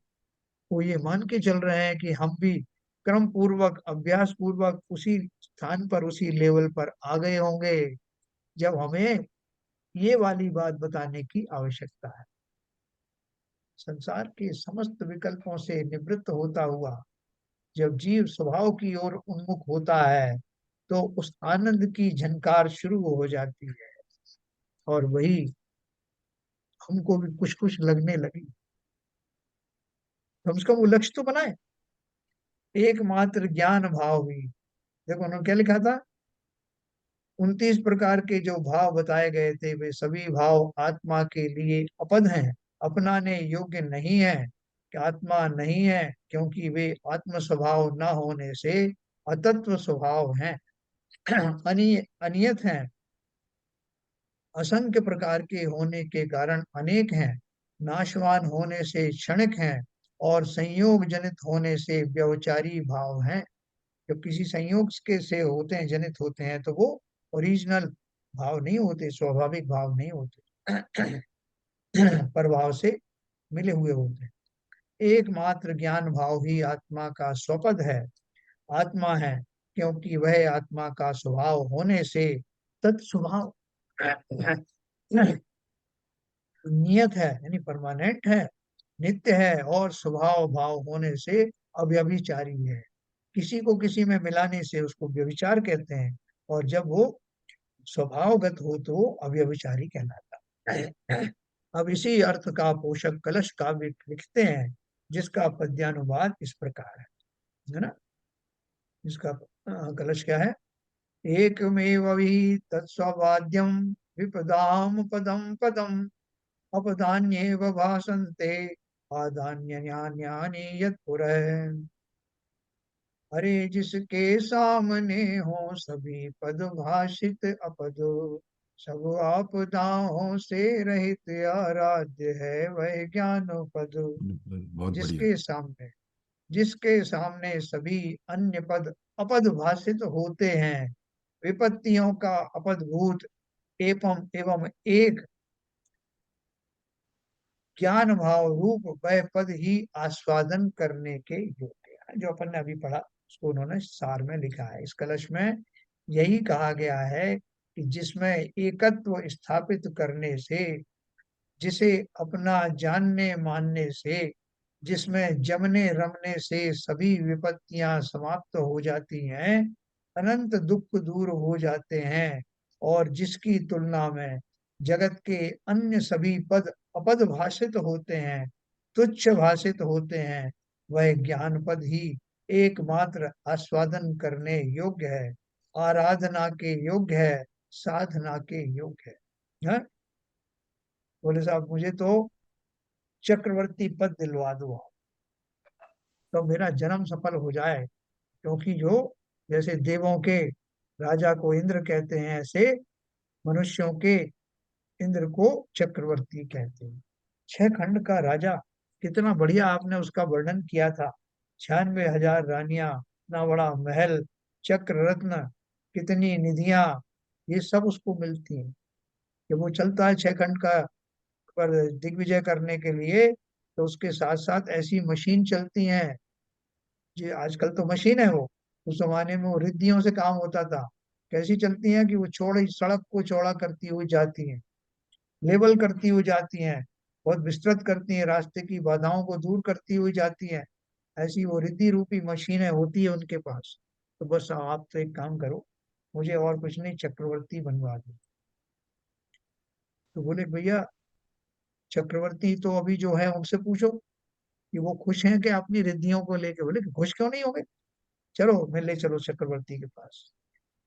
वो ये मान के चल रहे हैं कि हम भी क्रम पूर्वक अभ्यास पूर्वक उसी स्थान पर उसी लेवल पर आ गए होंगे जब हमें ये वाली बात बताने की आवश्यकता है। संसार के समस्त विकल्पों से निवृत्त होता हुआ जब जीव स्वभाव की ओर उन्मुख होता है तो उस आनंद की झनकार शुरू हो जाती है। और वही हमको भी कुछ कुछ लगने लगी। कम से कम वो लक्ष्य तो बनाए। एकमात्र ज्ञान भाव ही, देखो उन्होंने क्या लिखा था, 29 प्रकार के जो भाव बताए गए थे वे सभी भाव आत्मा के लिए अपद हैं, अपनाने योग्य नहीं है। कि आत्मा नहीं है क्योंकि वे आत्म स्वभाव न होने से अतत्व स्वभाव हैं। अनियत हैं, असंख्य प्रकार के होने के कारण अनेक हैं, नाशवान होने से क्षणिक हैं, और संयोग जनित होने से व्यवचारी भाव हैं। जब किसी संयोग के से होते हैं, जनित होते हैं, तो वो ओरिजिनल भाव नहीं होते, स्वाभाविक भाव नहीं होते। प्रभाव से मिले हुए होते हैं। एकमात्र ज्ञान भाव ही आत्मा का स्वपद है, आत्मा है, क्योंकि वह आत्मा का स्वभाव होने से तत्स्वभाव नियत है, यानी परमानेंट है, नित्य है, और स्वभाव भाव होने से अव्यभिचारी है। किसी को किसी में मिलाने से उसको व्यभिचार कहते हैं, और जब वो स्वभावगत हो तो वो अव्यभिचारी कहलाता है। अब इसी अर्थ का पोषक कलश काव्य लिखते हैं, जिसका पद्यानुवाद इस प्रकार है ना? इसका कलश क्या है? एकमेव हि तत्स्वाद्यं विपदाम पदम पदम अपदान्येव भासन्ते आदान्यान्यानि यत्पुरः। अरे जिसके सामने हो सभी पद भाषित अपद, सब आपदाओं से रहित आराध्य है वह ज्ञान पद। बहुत बढ़िया। जिसके सामने सभी अन्य पद अपद भाषित होते हैं, विपत्तियों का अपदभूत एवं एवं एक ज्ञान भाव रूप वह पद ही आस्वादन करने के योग्य है। जो अपन ने अभी पढ़ा उसको उन्होंने सार में लिखा है इस कलश में। यही कहा गया है कि जिसमें एकत्व स्थापित करने से, जिसे अपना जानने मानने से, जिसमें जमने रमने से सभी विपत्तियां समाप्त हो जाती हैं, अनंत दुख दूर हो जाते हैं, और जिसकी तुलना में जगत के अन्य सभी पद अपद भाषित होते हैं, तुच्छ भाषित होते हैं, वह ज्ञान पद ही एकमात्र आस्वादन करने योग्य है, आराधना के योग्य है, साधना के योग्य है। हाँ? बोले साहब मुझे तो चक्रवर्ती पद दिलवा दो, तो मेरा जन्म सफल हो जाए। क्योंकि जो जैसे देवों के राजा को इंद्र कहते हैं, ऐसे मनुष्यों के इंद्र को चक्रवर्ती कहते हैं। 6 खंड का राजा, कितना बढ़िया आपने उसका वर्णन किया था। 96,000 रानियां, इतना बड़ा महल, चक्र रत्न, कितनी निधियां, ये सब उसको मिलती हैं कि वो चलता है 6 खंड का पर दिग्विजय करने के लिए। तो उसके साथ साथ ऐसी मशीन चलती हैं, जी आजकल तो मशीन है वो, उस जमाने में वो रिद्धियों से काम होता था। कैसी चलती हैं कि वो चौड़ी सड़क को चौड़ा करती हुई जाती हैं, लेवल करती हुई जाती हैं, बहुत विस्तृत करती हैं, रास्ते की बाधाओं को दूर करती हुई जाती हैं। ऐसी वो रिद्धि रूपी मशीनें होती है उनके पास। तो बस आप तो एक काम करो, मुझे और कुछ नहीं, चक्रवर्ती बनवा दो। तो बोले भैया चक्रवर्ती तो अभी जो है उनसे पूछो कि वो खुश हैं कि अपनी रिद्धियों को लेके। बोले कि खुश क्यों नहीं होंगे, चलो मैं ले चलो चक्रवर्ती के पास।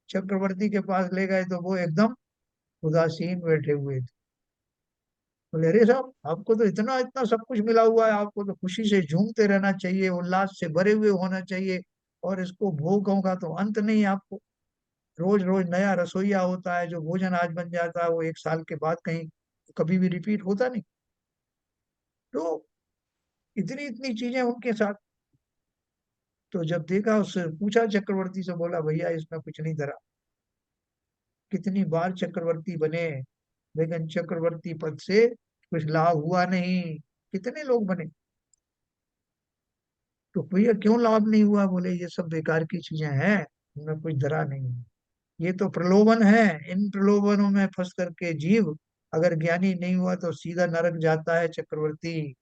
चक्रवर्ती के पास ले गए तो वो एकदम उदासीन बैठे हुए थे। बोले अरे साहब आपको तो इतना इतना सब कुछ मिला हुआ है, आपको तो खुशी से झूमते रहना चाहिए, उल्लास से भरे हुए होना चाहिए, और इसको भोगों का तो अंत नहीं है आपको। रोज रोज नया रसोईया होता है, जो भोजन आज बन जाता है वो 1 साल के बाद कहीं कभी भी रिपीट होता नहीं। तो इतनी इतनी चीजें उनके साथ। तो जब देखा, उससे पूछा चक्रवर्ती से, बोला भैया इसमें कुछ नहीं धरा, कितनी बार चक्रवर्ती बने लेकिन चक्रवर्ती पद से कुछ लाभ हुआ नहीं। कितने लोग बने, तो भैया क्यों लाभ नहीं हुआ? बोले ये सब बेकार की चीजें हैं, इनमें कुछ धरा नहीं है, ये तो प्रलोभन है। इन प्रलोभनों में फंस करके जीव अगर ज्ञानी नहीं हुआ तो सीधा नरक जाता है चक्रवर्ती।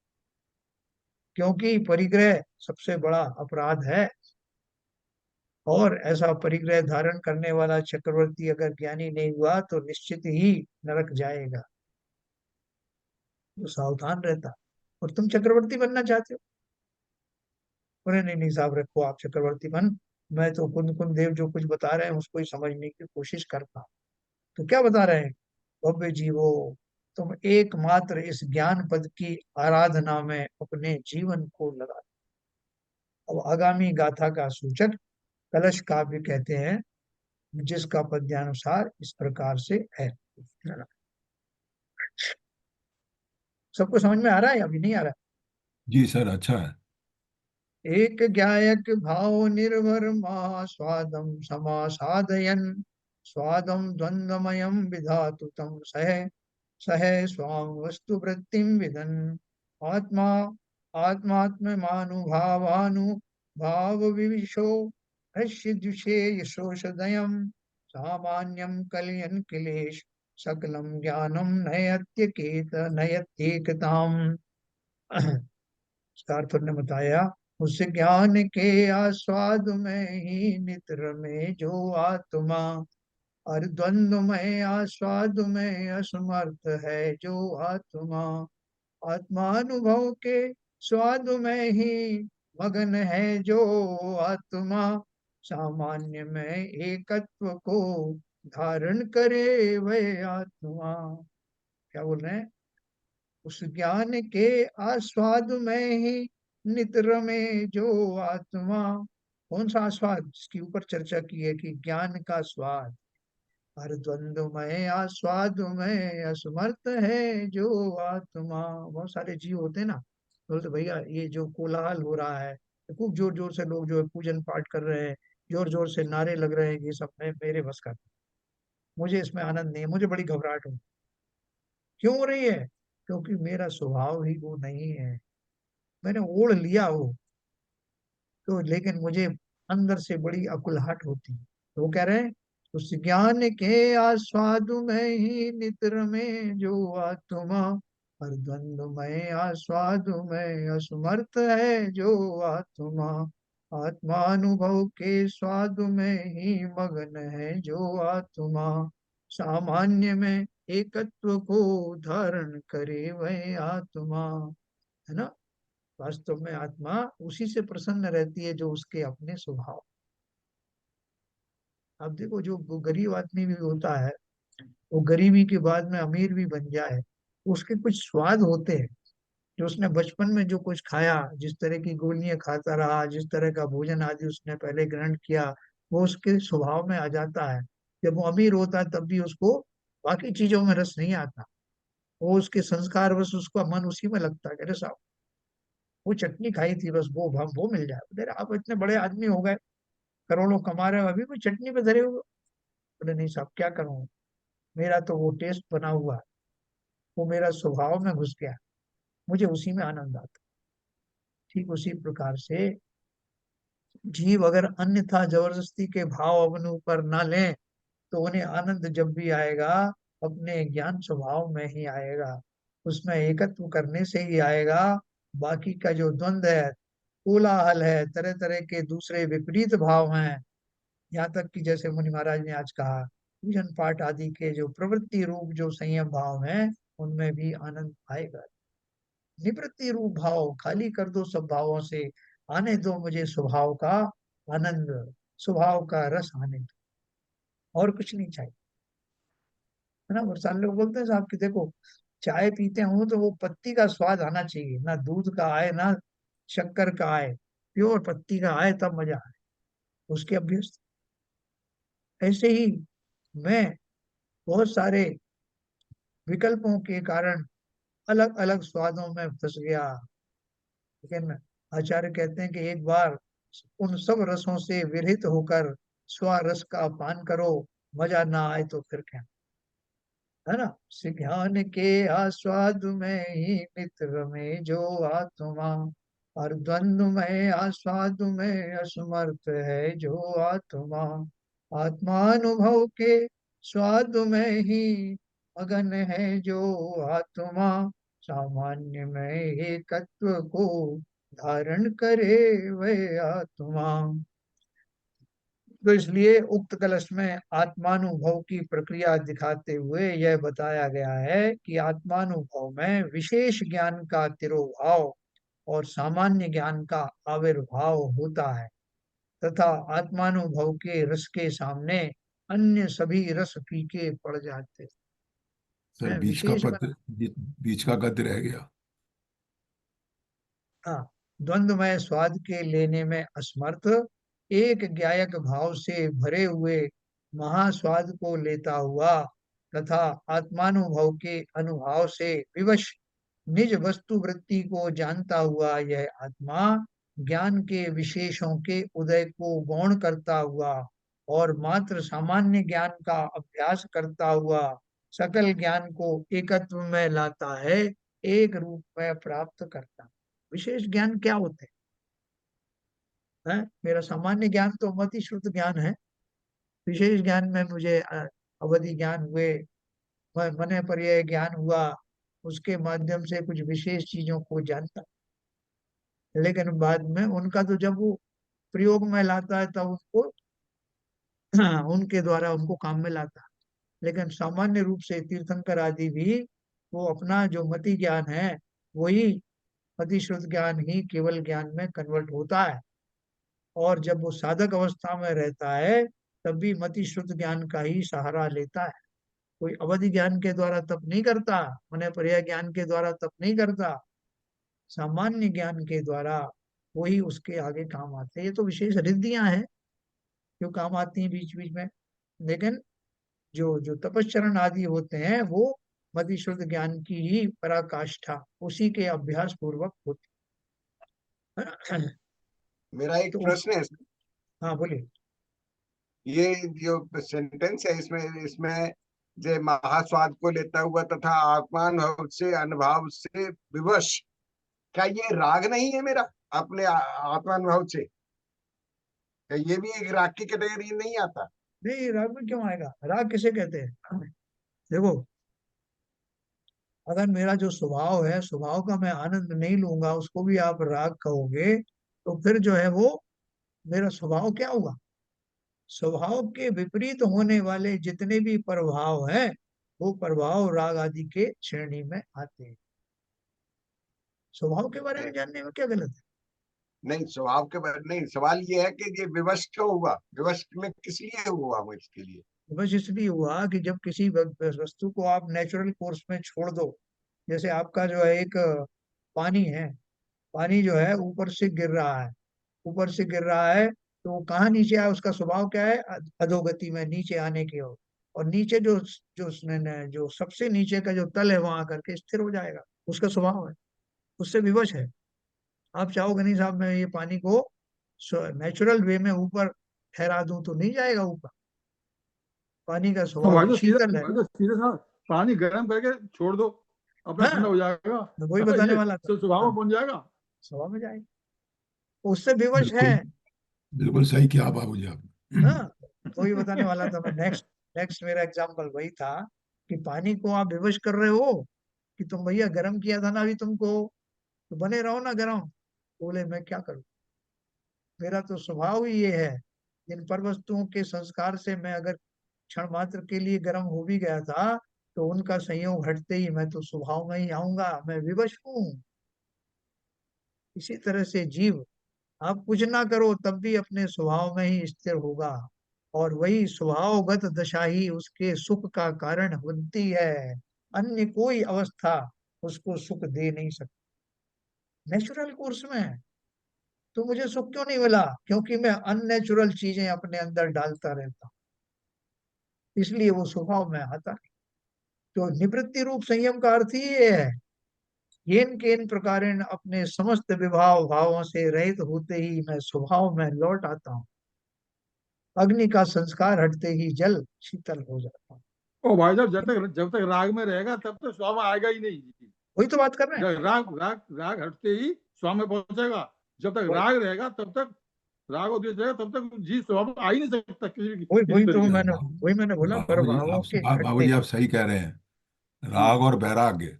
क्योंकि परिग्रह सबसे बड़ा अपराध है, और ऐसा परिग्रह धारण करने वाला चक्रवर्ती अगर ज्ञानी नहीं हुआ तो निश्चित ही नरक जाएगा। तो सावधान रहता। और तुम चक्रवर्ती बनना चाहते हो? बोले नहीं नहीं साहब रखो आप चक्रवर्ती बन, मैं तो कुंद कुंद देव जो कुछ बता रहे हैं उसको ही समझने की कोशिश करता हूँ। तो क्या बता रहे हैं? भव्य जीवो, तुम एकमात्र इस ज्ञान पद की आराधना में अपने जीवन को लगा। अब आगामी गाथा का सूचक कलश काव्य कहते हैं, जिसका पद्यानुसार इस प्रकार से है। सबको समझ में आ रहा है, अभी नहीं आ रहा? जी सर, अच्छा है। एक गायक भाव निर्भर मा स्वादम समासादयन, स्वादम द्वंद्वमयम विधातु तम सह सह स्वाम वस्तु वृत्तिम विदन, आत्मा आत्मात्मानुभावानु भाव विविशो हृष्य जुषे यशोषदयम, सामान्यम कलयन किलेश सकलम ज्ञानम नयत्यकेत नयत्येकताम। सार्थक ने बताया, उस ज्ञान के आस्वाद में ही नित्र में जो आत्मा, और द्वंद्व में आस्वाद में असमर्थ है जो आत्मा, आत्मानुभव के स्वाद में ही मगन है जो आत्मा, सामान्य में एकत्व को धारण करे वह आत्मा। क्या बोल रहे हैं? उस ज्ञान के आस्वाद में ही नित्र में जो आत्मा। कौन सा आस्वाद? इसके ऊपर चर्चा की है कि ज्ञान का स्वाद। हर द्वंद्व में आस्वाद में असमर्थ है जो आत्मा। बहुत सारे जीव होते हैं ना, बोलते भैया ये जो कोलाहल हो रहा है, तो खूब जोर जोर से लोग जो है पूजन पाठ कर रहे हैं, जोर जोर से नारे लग रहे हैं, ये सब मेरे बस का नहीं। मुझे इसमें आनंद नहीं है, मुझे बड़ी घबराहट हो। क्यों हो रही है? क्योंकि मेरा स्वभाव ही वो नहीं है। मैंने ओढ़ लिया वो, तो लेकिन मुझे अंदर से बड़ी अकुलहट होती है। तो वो कह रहे हैं उस ज्ञान के आस्वाद में ही नित में जो आत्मा, हर द्वंद्व में आस्वाद में असमर्थ है जो आत्मा, आत्मानुभव के स्वाद में ही मगन है जो आत्मा, सामान्य में एकत्व को धारण करे वह आत्मा। है ना? वास्तव में आत्मा उसी से प्रसन्न रहती है जो उसके अपने स्वभाव। अब देखो, जो गरीब आदमी भी होता है, वो गरीबी के बाद में अमीर भी बन जाए, उसके कुछ स्वाद होते हैं जो उसने बचपन में जो कुछ खाया, जिस तरह की गोलियां खाता रहा, जिस तरह का भोजन आदि उसने पहले ग्रहण किया, वो उसके स्वभाव में आ जाता है। जब वो अमीर होता है तब भी उसको बाकी चीजों में रस नहीं आता। वो उसके संस्कार बस उसका मन उसी में लगता है कि अरे साहब, वो चटनी खाई थी, बस वो मिल जाए। अरे आप इतने बड़े आदमी हो गए, करोड़ों कमा रहे हो, अभी भी चटनी पे धरे हुए। बोले नहीं साहब, क्या करूं, मेरा तो वो टेस्ट बना हुआ है, वो मेरा स्वभाव में घुस गया, मुझे उसी में आनंद आता। ठीक उसी प्रकार से जीव अगर अन्यथा जबरदस्ती के भाव अपने ऊपर ना लें, तो उन्हें आनंद जब भी आएगा, अपने ज्ञान स्वभाव में ही आएगा, उसमें एकत्व करने से ही आएगा। बाकी का जो द्वंद्व है, कोलाहल है, तरह तरह के दूसरे विपरीत भाव हैं, यहाँ तक कि जैसे मुनि महाराज ने आज कहा, पूजन पाठ आदि के जो प्रवृत्ति रूप जो संयम भाव हैं, उनमें भी आनंद आएगा। निवृत्ति रूप भाव खाली कर दो सब भावों से, आने दो मुझे स्वभाव का आनंद, स्वभाव का रस आने दो, और कुछ नहीं चाहिए। है ना? और सारे लोग बोलते हैं साहब कि देखो, चाय पीते हो तो वो पत्ती का स्वाद आना चाहिए, ना दूध का आए ना शक्कर का आए, प्योर पत्ती का आए तब मजा आए, उसके अभ्यस्त। ऐसे ही मैं बहुत सारे विकल्पों के कारण अलग अलग स्वादों में फंस गया, लेकिन आचार्य कहते हैं कि एक बार उन सब रसों से विरहित होकर स्वारस का पान करो, मजा ना आए तो फिर क्या। है ना? ज्ञान के आस्वाद में ही मित्र में जो आत्मा, और द्वंद्व में आस्वाद में असमर्थ है जो आत्मा, आत्मानुभव के स्वाद में ही मगन है जो आत्मा, सामान्य में एकत्व को धारण करे वह आत्मा। तो इसलिए उक्त कलश में आत्मानुभव की प्रक्रिया दिखाते हुए यह बताया गया है कि आत्मानुभव में विशेष ज्ञान का तिरोभाव और सामान्य ज्ञान का आविर्भाव होता है, तथा आत्मानुभव के रस के सामने अन्य सभी रस फीके पड़ जाते सर हैं। बीच का विशेष पद, बीच का गद्य रह गया। हाँ, द्वंद्वमय स्वाद के लेने में असमर्थ, एक ज्ञायक भाव से भरे हुए महास्वाद को लेता हुआ, तथा आत्मानुभव के अनुभाव से विवश निज वस्तु वृत्ति को जानता हुआ यह आत्मा, ज्ञान के विशेषों के उदय को गौण करता हुआ और मात्र सामान्य ज्ञान का अभ्यास करता हुआ सकल ज्ञान को एकत्व में लाता है, एक रूप में प्राप्त करता है। विशेष ज्ञान क्या होते हैं? मेरा सामान्य ज्ञान तो मति श्रुत ज्ञान है। विशेष ज्ञान में मुझे अवधि ज्ञान हुए, मने पर्याय ज्ञान हुआ, उसके माध्यम से कुछ विशेष चीजों को जानता। लेकिन बाद में उनका तो जब वो प्रयोग में लाता है तब उसको उनके द्वारा उनको काम में लाता है। लेकिन सामान्य रूप से तीर्थंकर आदि भी वो अपना जो मति ज्ञान है, वही मति श्रुत ज्ञान ही केवल ज्ञान में कन्वर्ट होता है। और जब वो साधक अवस्था में रहता है, तब भी मति श्रुत ज्ञान का ही सहारा लेता है। कोई अवधि ज्ञान के द्वारा तप नहीं करता, मने पर्याय ज्ञान के द्वारा तप नहीं करता, सामान्य ज्ञान के द्वारा वही उसके आगे काम आते हैं। ये तो विशेष रिद्धियां हैं जो काम आती हैं बीच बीच में। लेकिन जो जो तपस्चरण आदि होते हैं, वो मति शुद्ध ज्ञान की ही पराकाष्ठा उसी के अभ्यास पूर्वक होती है। मेरा एक तो प्रश्न है। हाँ बोलिए। ये जो सेंटेंस है इसमें इसमें जो महास्वाद को लेता हुआ तथा आत्मानुभव से अनुभाव से विवश, क्या ये राग नहीं है मेरा अपने आत्मानुभव से? क्या ये भी एक राग की कैटेगरी नहीं आता? नहीं, राग में क्यों आएगा? राग किसे कहते हैं? देखो, अगर मेरा जो स्वभाव है, स्वभाव का मैं आनंद नहीं लूंगा, उसको भी आप राग कहोगे, तो फिर जो है वो मेरा स्वभाव क्या हुआ? स्वभाव के विपरीत होने वाले जितने भी प्रभाव हैं, वो प्रभाव राग आदि के श्रेणी में आते हैं। स्वभाव के बारे में जानने में क्या गलत है? नहीं, स्वभाव के बारे नहीं, सवाल ये है कि ये विवश क्यों हुआ, विवश में किस लिए हुआ वो, इसके लिए। बस इसलिए हुआ कि जब किसी वस्तु को आप नेचुरल कोर्स में छोड़ दो, जैसे आपका जो है एक पानी है, पानी जो है ऊपर से गिर रहा है, ऊपर से गिर रहा है, तो वो कहाँ नीचे आया? उसका स्वभाव क्या है? अधोगति में नीचे आने की ओर। और नीचे जो जो जो सबसे नीचे का जो तल है वहां आकर के स्थिर हो जाएगा, उसका स्वभाव है, उससे विवश है। आप चाहोगे नहीं साहब मैं ये पानी को नेचुरल वे में ऊपर ठहरा दूं, तो नहीं जाएगा ऊपर। पानी का तो स्वभाव शीतल है। भाई तो सीधे सा पानी गर्म करके छोड़ दो, अपना ठंडा हाँ, हो जाएगा। मैं वही बताने ये वाला था। स्वभाव हाँ, में बन जाएगा। स्वभाव में जाएगा, उससे विवश है। बिल्कुल, बिल्कुल सही किया बाबूजी हाँ, आप। वही बताने वाला था मैं। नेक्स्ट नेक्स्ट मेरा एग्जाम्पल वही था कि पानी को आप विवश कर रहे हो कि तुम भैया गर्म किया था ना अभी तुमको, तो बने रहो ना गर्म। बोले मैं क्या करूं, मेरा तो स्वभाव ही ये है। इन पर वस्तुओं के संस्कार से मैं अगर क्षण मात्र के लिए गर्म हो भी गया था, तो उनका संयोग हटते ही मैं तो स्वभाव में ही आऊंगा, मैं विवश हूँ। इसी तरह से जीव, आप कुछ ना करो तब भी अपने स्वभाव में ही स्थिर होगा, और वही स्वभावगत दशा ही उसके सुख का कारण बनती है। अन्य कोई अवस्था उसको सुख दे नहीं सकती। नेचुरल कोर्स में है, तो मुझे सुख क्यों नहीं मिला? क्योंकि मैं अननेचुरल चीजें अपने अंदर डालता रहता हूं, इसलिए वो स्वभाव में आता नहीं। तो निवृत्ति रूप संयम का अर्थ ही ये है, येन केन प्रकारेण अपने समस्त विभाव भावों से रहित होते ही मैं स्वभाव में लौट आता हूँ। अग्नि का संस्कार हटते ही जल शीतल हो जाता है। ओ भाई साहब, जब तक राग में रहेगा तब तक स्वामी आएगा ही नहीं। वही तो बात कर रहे हैं। जब राग राग राग हटते ही स्वामी में पहुंचेगा। जब तक वही राग रहेगा तब तक, राग और द्वेष रहेगा तब तक जीव स्वभाव में आ ही नहीं सकता किसी वही किसी वही तो तरीके से। मैंने बोला, पर बाबूजी भावों आप के हटते। बाबूजी आप सही कह रहे हैं। हम्म, राग और वैराग्य,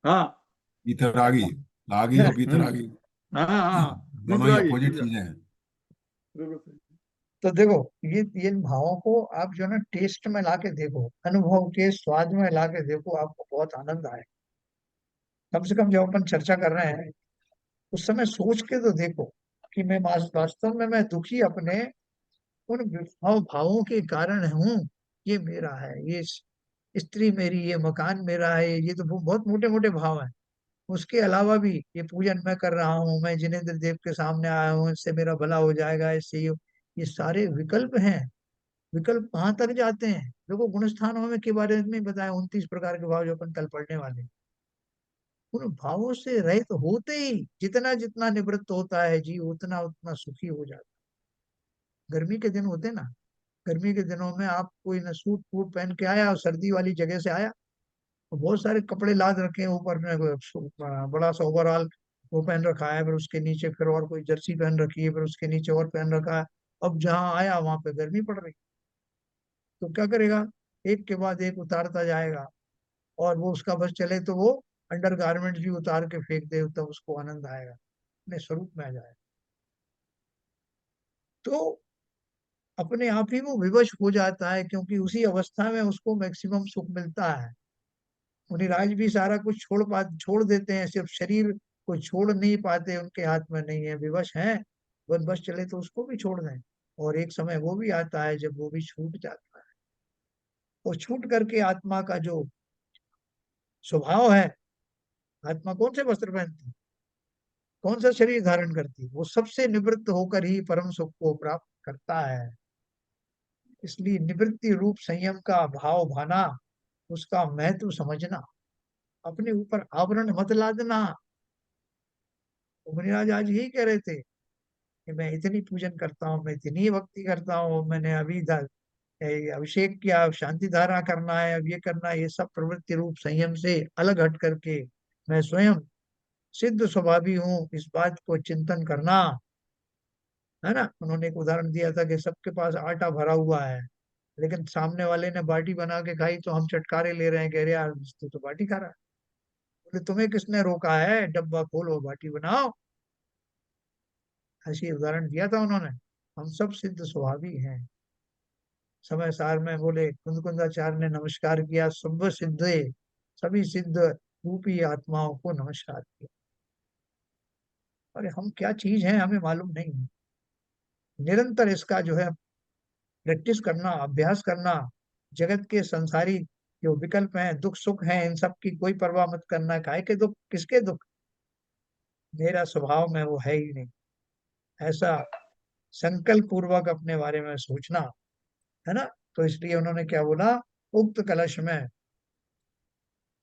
हाँ ईतरागी, रागी और वीतरागी, हाँ हाँ, दोनों ही नींद अपोजिट आ चीजें हैं। गई। तो देखो, ये इन भावों को आप जो है ना टेस्ट में लाके देखो, अनुभव के स्वाद में लाके देखो, आपको बहुत आनंद आए। कम से कम जब अपन चर्चा कर रहे हैं उस समय सोच के तो देखो कि मैं वास्तव में मैं दुखी अपने उन विभाव भावों के कारण हूँ। ये मेरा है, ये स्त्री मेरी, ये मकान मेरा है, ये तो बहुत मोटे मोटे भाव हैं। उसके अलावा भी ये पूजन मैं कर रहा हूँ, मैं जिनेंद्र देव के सामने आया हूँ, इससे मेरा भला हो जाएगा, इससे ये सारे विकल्प हैं। विकल्प कहाँ तक जाते हैं? देखो, गुण स्थानों में के बारे में बताया 29 प्रकार के भाव जो अपन कल पढ़ने वाले हैं। उन भावों से रहित होते ही जितना जितना निवृत्त होता है जीव, उतना उतना सुखी हो जाता है। गर्मी के दिन होते ना, गर्मी के दिनों में आप कोई न सूट फूट पहन के आया और सर्दी वाली जगह से आया, तो बहुत सारे कपड़े लाद रखे हैं ऊपर में, बड़ा सा ओवरऑल वो पहन रखा है, फिर उसके नीचे फिर और कोई जर्सी पहन रखी है, फिर उसके नीचे और पहन रखा है। अब जहाँ आया वहां पे गर्मी पड़ रही, तो क्या करेगा? एक के बाद एक उतारता जाएगा, और वो उसका बस चले तो वो अंडर गारमेंट्स भी उतार के फेंक दे, तब उसको आनंद आएगा, अपने स्वरूप में आ जाएगा। तो अपने आप ही वो विवश हो जाता है, क्योंकि उसी अवस्था में उसको मैक्सिमम सुख मिलता है। मुनिराज भी सारा कुछ छोड़ देते हैं, सिर्फ शरीर को छोड़ नहीं पाते, उनके हाथ में नहीं है, विवश हैं। बस बस चले तो उसको भी छोड़ दें, और एक समय वो भी आता है जब वो भी छूट जाता है। और छूट करके आत्मा का जो स्वभाव है, आत्मा कौन से वस्त्र पहनती, कौन सा शरीर धारण करती, वो सबसे निवृत्त होकर ही परम सुख को प्राप्त करता है। इसलिए निवृत्ति रूप संयम का भाव भाना, उसका महत्व समझना, अपने ऊपर आवरण मत लादना। मुनिराज आज यही कह रहे थे कि मैं इतनी पूजन करता हूँ, मैं इतनी भक्ति करता हूँ, मैंने अभी अभिषेक किया, शांति धारा करना है, अब ये करना है, ये सब प्रवृत्ति रूप संयम से अलग हट करके मैं स्वयं सिद्ध स्वभावी हूँ, इस बात को चिंतन करना है ना। उन्होंने एक उदाहरण दिया था कि सबके पास आटा भरा हुआ है, लेकिन सामने वाले ने बाटी बना के खाई तो हम चटकारे ले रहे हैं, कह रहे यार तू तो बाटी खा रहा है। बोले तुम्हें किसने रोका है, डब्बा खोलो बाटी बनाओ। ऐसी उदाहरण दिया था उन्होंने। हम सब सिद्ध स्वभावी हैं। समय सार में बोले कुंदकुंदाचार्य ने नमस्कार किया, सब सिद्धे, सभी सिद्ध रूपी आत्माओं को नमस्कार किया। अरे हम क्या चीज हैं हमें मालूम नहीं है। निरंतर इसका जो है प्रैक्टिस करना, अभ्यास करना। जगत के संसारी जो विकल्प हैं, दुख सुख हैं, इन सब की कोई परवाह मत करना। काहे के दुख, किसके दुख, मेरा स्वभाव में वो है ही नहीं। ऐसा संकल्प पूर्वक अपने बारे में सोचना, है ना। तो इसलिए उन्होंने क्या बोला, उक्त कलश में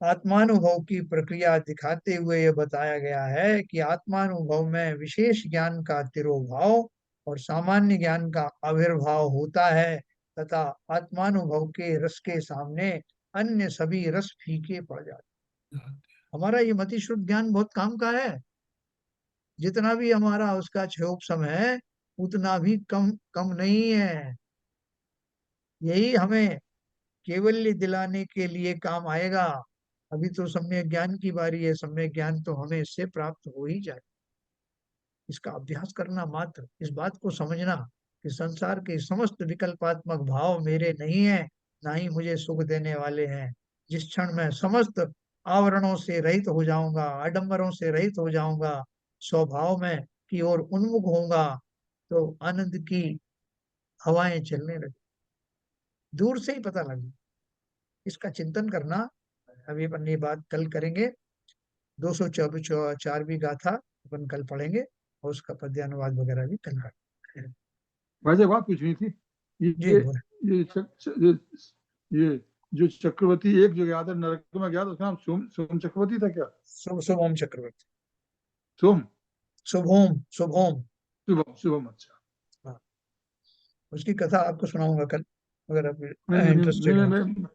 आत्मानुभव की प्रक्रिया दिखाते हुए ये बताया गया है कि आत्मानुभव में विशेष ज्ञान का तिरोभाव और सामान्य ज्ञान का आविर्भाव होता है, तथा आत्मानुभव के रस के सामने अन्य सभी रस फीके पड़ जाते हैं। हमारा ये मति शुद्ध ज्ञान बहुत काम का है। जितना भी हमारा उसका क्षोभ है, उतना भी कम कम नहीं है। यही हमें केवल्य दिलाने के लिए काम आएगा। अभी तो सम्यक ज्ञान की बारी है, सम्यक ज्ञान तो हमें इससे प्राप्त हो ही जाए। इसका अभ्यास करना मात्र, इस बात को समझना कि संसार के समस्त विकल्पात्मक भाव मेरे नहीं है, ना ही मुझे सुख देने वाले हैं। जिस क्षण मैं समस्त आवरणों से रहित हो जाऊंगा, आडंबरों से रहित हो जाऊंगा, स्वभाव में की ओर उन्मुख होऊंगा, तो आनंद की हवाएं चलने लगी, दूर से ही पता लगे। इसका चिंतन करना। अभी अपन ये बात कल करेंगे। 244वीं गाथा अपन कल पढ़ेंगे, और उसका पद्यानुवाद वगैरह भी कल करेंगे। वैसे बात पूछनी थी, जी ये बोले। ये जो चक्रवर्ती एक जो गया था नरक में गया था, उसका नाम सोम सोम चक्रवर्ती था क्या? शुभम चक्रवर्ती। सोम, शुभोम शुभोम। शुभम शुभम, अच्छा। हाँ, उसकी कथा आपको सुनाऊंगा कल, अगर आप नहीं नहीं नहीं इंटरेस्टेड नहीं हो। नहीं,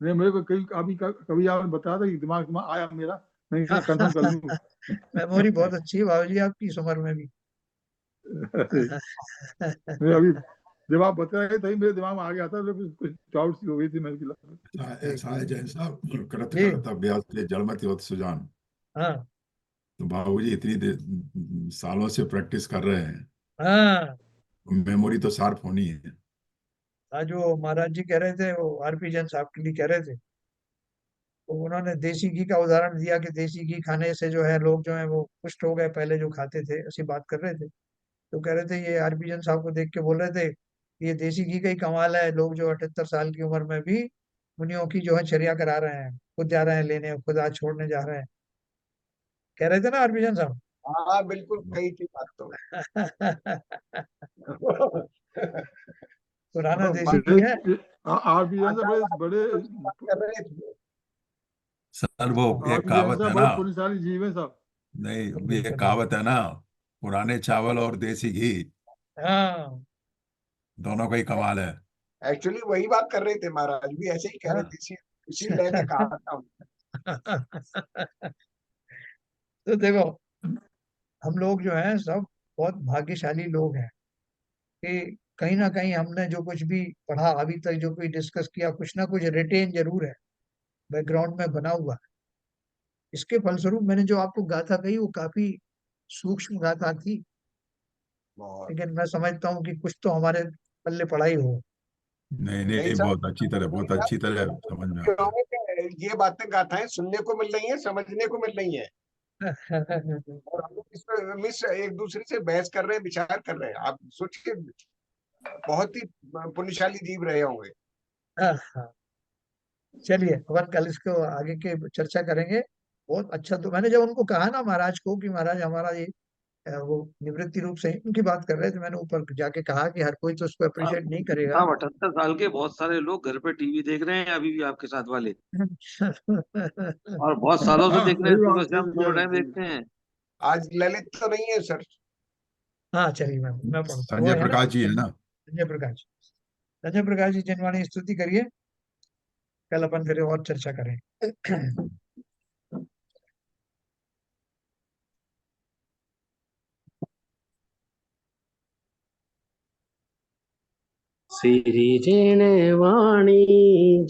नहीं मेरे को कभी कभी आपने बताया था कि दिमाग में आया मेरा, मैं कहा कंफर्म कर लूँ। मेमोरी बहुत अच्छी है बाबूजी आपकी, इस उम्र में भी। मैं अभी जब आप बता रहे थे मेरे दिमाग में आ गया था, तो कुछ डाउट सी हो गई थी मेरे को लगा। ऐसा है जैन साहब, करत जी। करत अभ्यास ले जड़मति होत सुजान। हाँ तो बाबूजी इतनी सालों से प्रैक्टिस कर रहे हैं, हाँ। मेमोरी तो शार्प होनी है। आज वो महाराज जी कह रहे थे, वो आरपी जैन साहब के लिए कह रहे थे, तो उन्होंने देसी घी का उदाहरण दिया कि देसी घी खाने से जो है लोग जो है वो पुष्ट हो गए, पहले जो खाते थे, ऐसी बात कर रहे थे। तो कह रहे थे, ये आरपी जैन साहब को देख के बोल रहे थे, ये देसी घी का ही कमाल है, लोग जो 78 साल की उम्र में भी मुनियों की जो है चर्या करा रहे हैं, खुद जा रहे हैं लेने, खुद आज छोड़ने जा रहे हैं। कह रहे थे ना आरपी जैन साहब। हाँ बिल्कुल कही थी बात तो। पुराना देसी घी है। बड़े आर बी जैन आचार्य साहब बड़े बात कर रहे थे। सर वो आर एक बी जैन कहावत है साहब ना, बड़े पुण्यशाली जीव है साहब। नहीं अभी एक बिल्कुल। कहावत है ना, पुराने चावल और देसी घी हाँ दोनों का ही कमाल है। एक्चुअली वही बात कर रहे थे, महाराज भी ऐसे ही कह रहे हाँ। थे, इसी लय में कहा था। तो देखो, हम लोग जो हैं सब बहुत भाग्यशाली लोग हैं कि कहीं ना कहीं हमने जो कुछ भी पढ़ा अभी तक, जो कोई डिस्कस किया, कुछ ना कुछ रिटेन जरूर है, बैकग्राउंड में बना हुआ है। इसके फलस्वरूप मैंने जो आपको गाथा कही वो काफी सूक्ष्म गाथा थी, बहुत लेकिन मैं समझता हूँ कि कुछ तो हमारे पल्ले पड़ा ही हो। नहीं नहीं नहीं, साहब, बहुत अच्छी तरह समझ में आ गया। ये बातें गाथाएं सुनने को मिल रही हैं, समझने को मिल रही हैं, और हम लोग इस पर मिस एक दूसरे से बहस कर रहे हैं, विचार कर रहे हैं। आप सोचिए, बहुत ही पुण्यशाली जीव रहे होंगे। चलिए अपन कल इसको आगे के चर्चा करेंगे। बहुत अच्छा। तो मैंने जब उनको कहा ना महाराज को कि महाराज हमारा ये वो निवृत्ति रूप से उनकी बात कर रहे थे, मैंने ऊपर जाके कहा कि हर कोई तो उसको आप अप्रिशिएट नहीं करेगा। आप 78 साल के बहुत सारे लोग घर पे टीवी देख रहे हैं अभी भी आपके साथ वाले, और बहुत सालों से हाँ देख रहे हैं, सही सुबह बात, शाम सही कह दोनों रहे हैं, टाइम सही। देखते हैं। आज ललित तो नहीं है सर? हाँ चलिए, मैं पढ़ूँ, वो संजय है ना प्रकाश जी है ना। संजय प्रकाश। संजय प्रकाश जी जिनवाणी स्तुति करिए, कल अपन फिर और चर्चा करें। श्री वाणी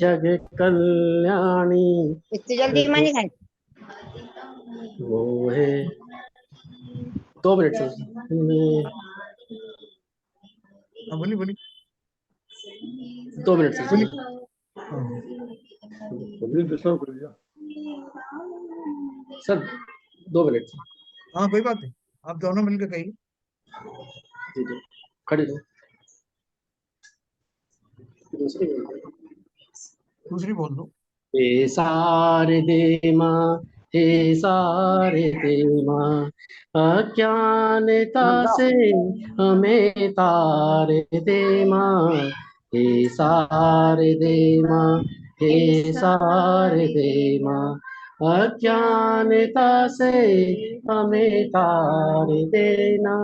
जग कल्याणी इतनी जल्दी मानी खाई वो है। 2 मिनट सर। हाँ बोली बोली 2 मिनट सर। बोली। हाँ ये डिस्टर्ब कर दिया। Sir 2 minute sir. हाँ कोई बात नहीं, आप दोनों मिलकर कहिए। जी जी खड़े दो। दूसरी दूसरी बोल दो। हे सारे दे माँ, हे सारे दे माँ, अज्ञानता से हमें तारे दे माँ। हे सारे दे माँ, हे सारे दे माँ, अज्ञानता से हमें तारे देना।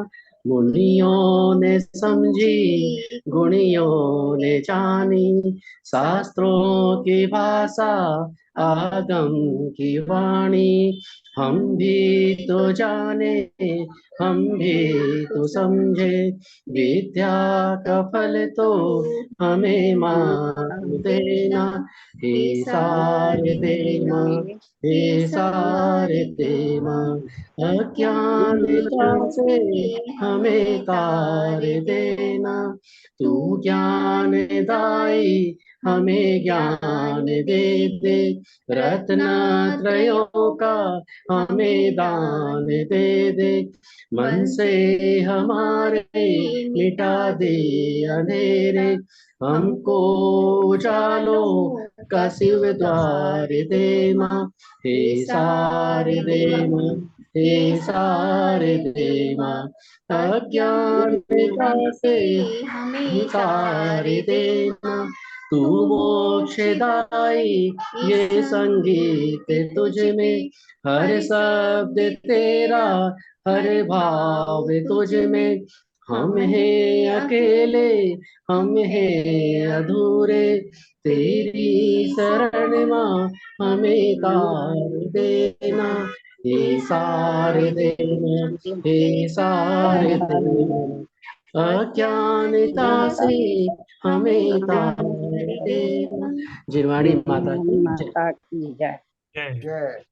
मुनियों ने समझी, गुणियों ने जानी, शास्त्रों की भाषा आगम की वाणी। हम भी तो जाने, हम भी तो समझे, विद्या का फल तो हमें मान देना। हे सारे देना, हे सारे देना, अज्ञानता से हमें तारे देना। तू ज्ञान दाई हमें ज्ञान दे दे, रत्नत्रयों का हमें दान दे दे। मन से हमारे मिटा दे अंधेरे, हमको उजालों का शिव द्वार दे माँ। हे सारे दे माँ, हे सारे दे माँ, अज्ञानता से हमें तारे देना। तू मोक्षदाई ये संगीत तुझ में, हर शब्द तेरा हर भाव तुझ में। हम हैं अकेले, हम हैं अधूरे, तेरी शरण माँ हमें तार देना। हे सारे देना, हे सारे देना, अज्ञानता से हमें तार देना। जिरवाणी माता की जय। माता की जय। जय। जय।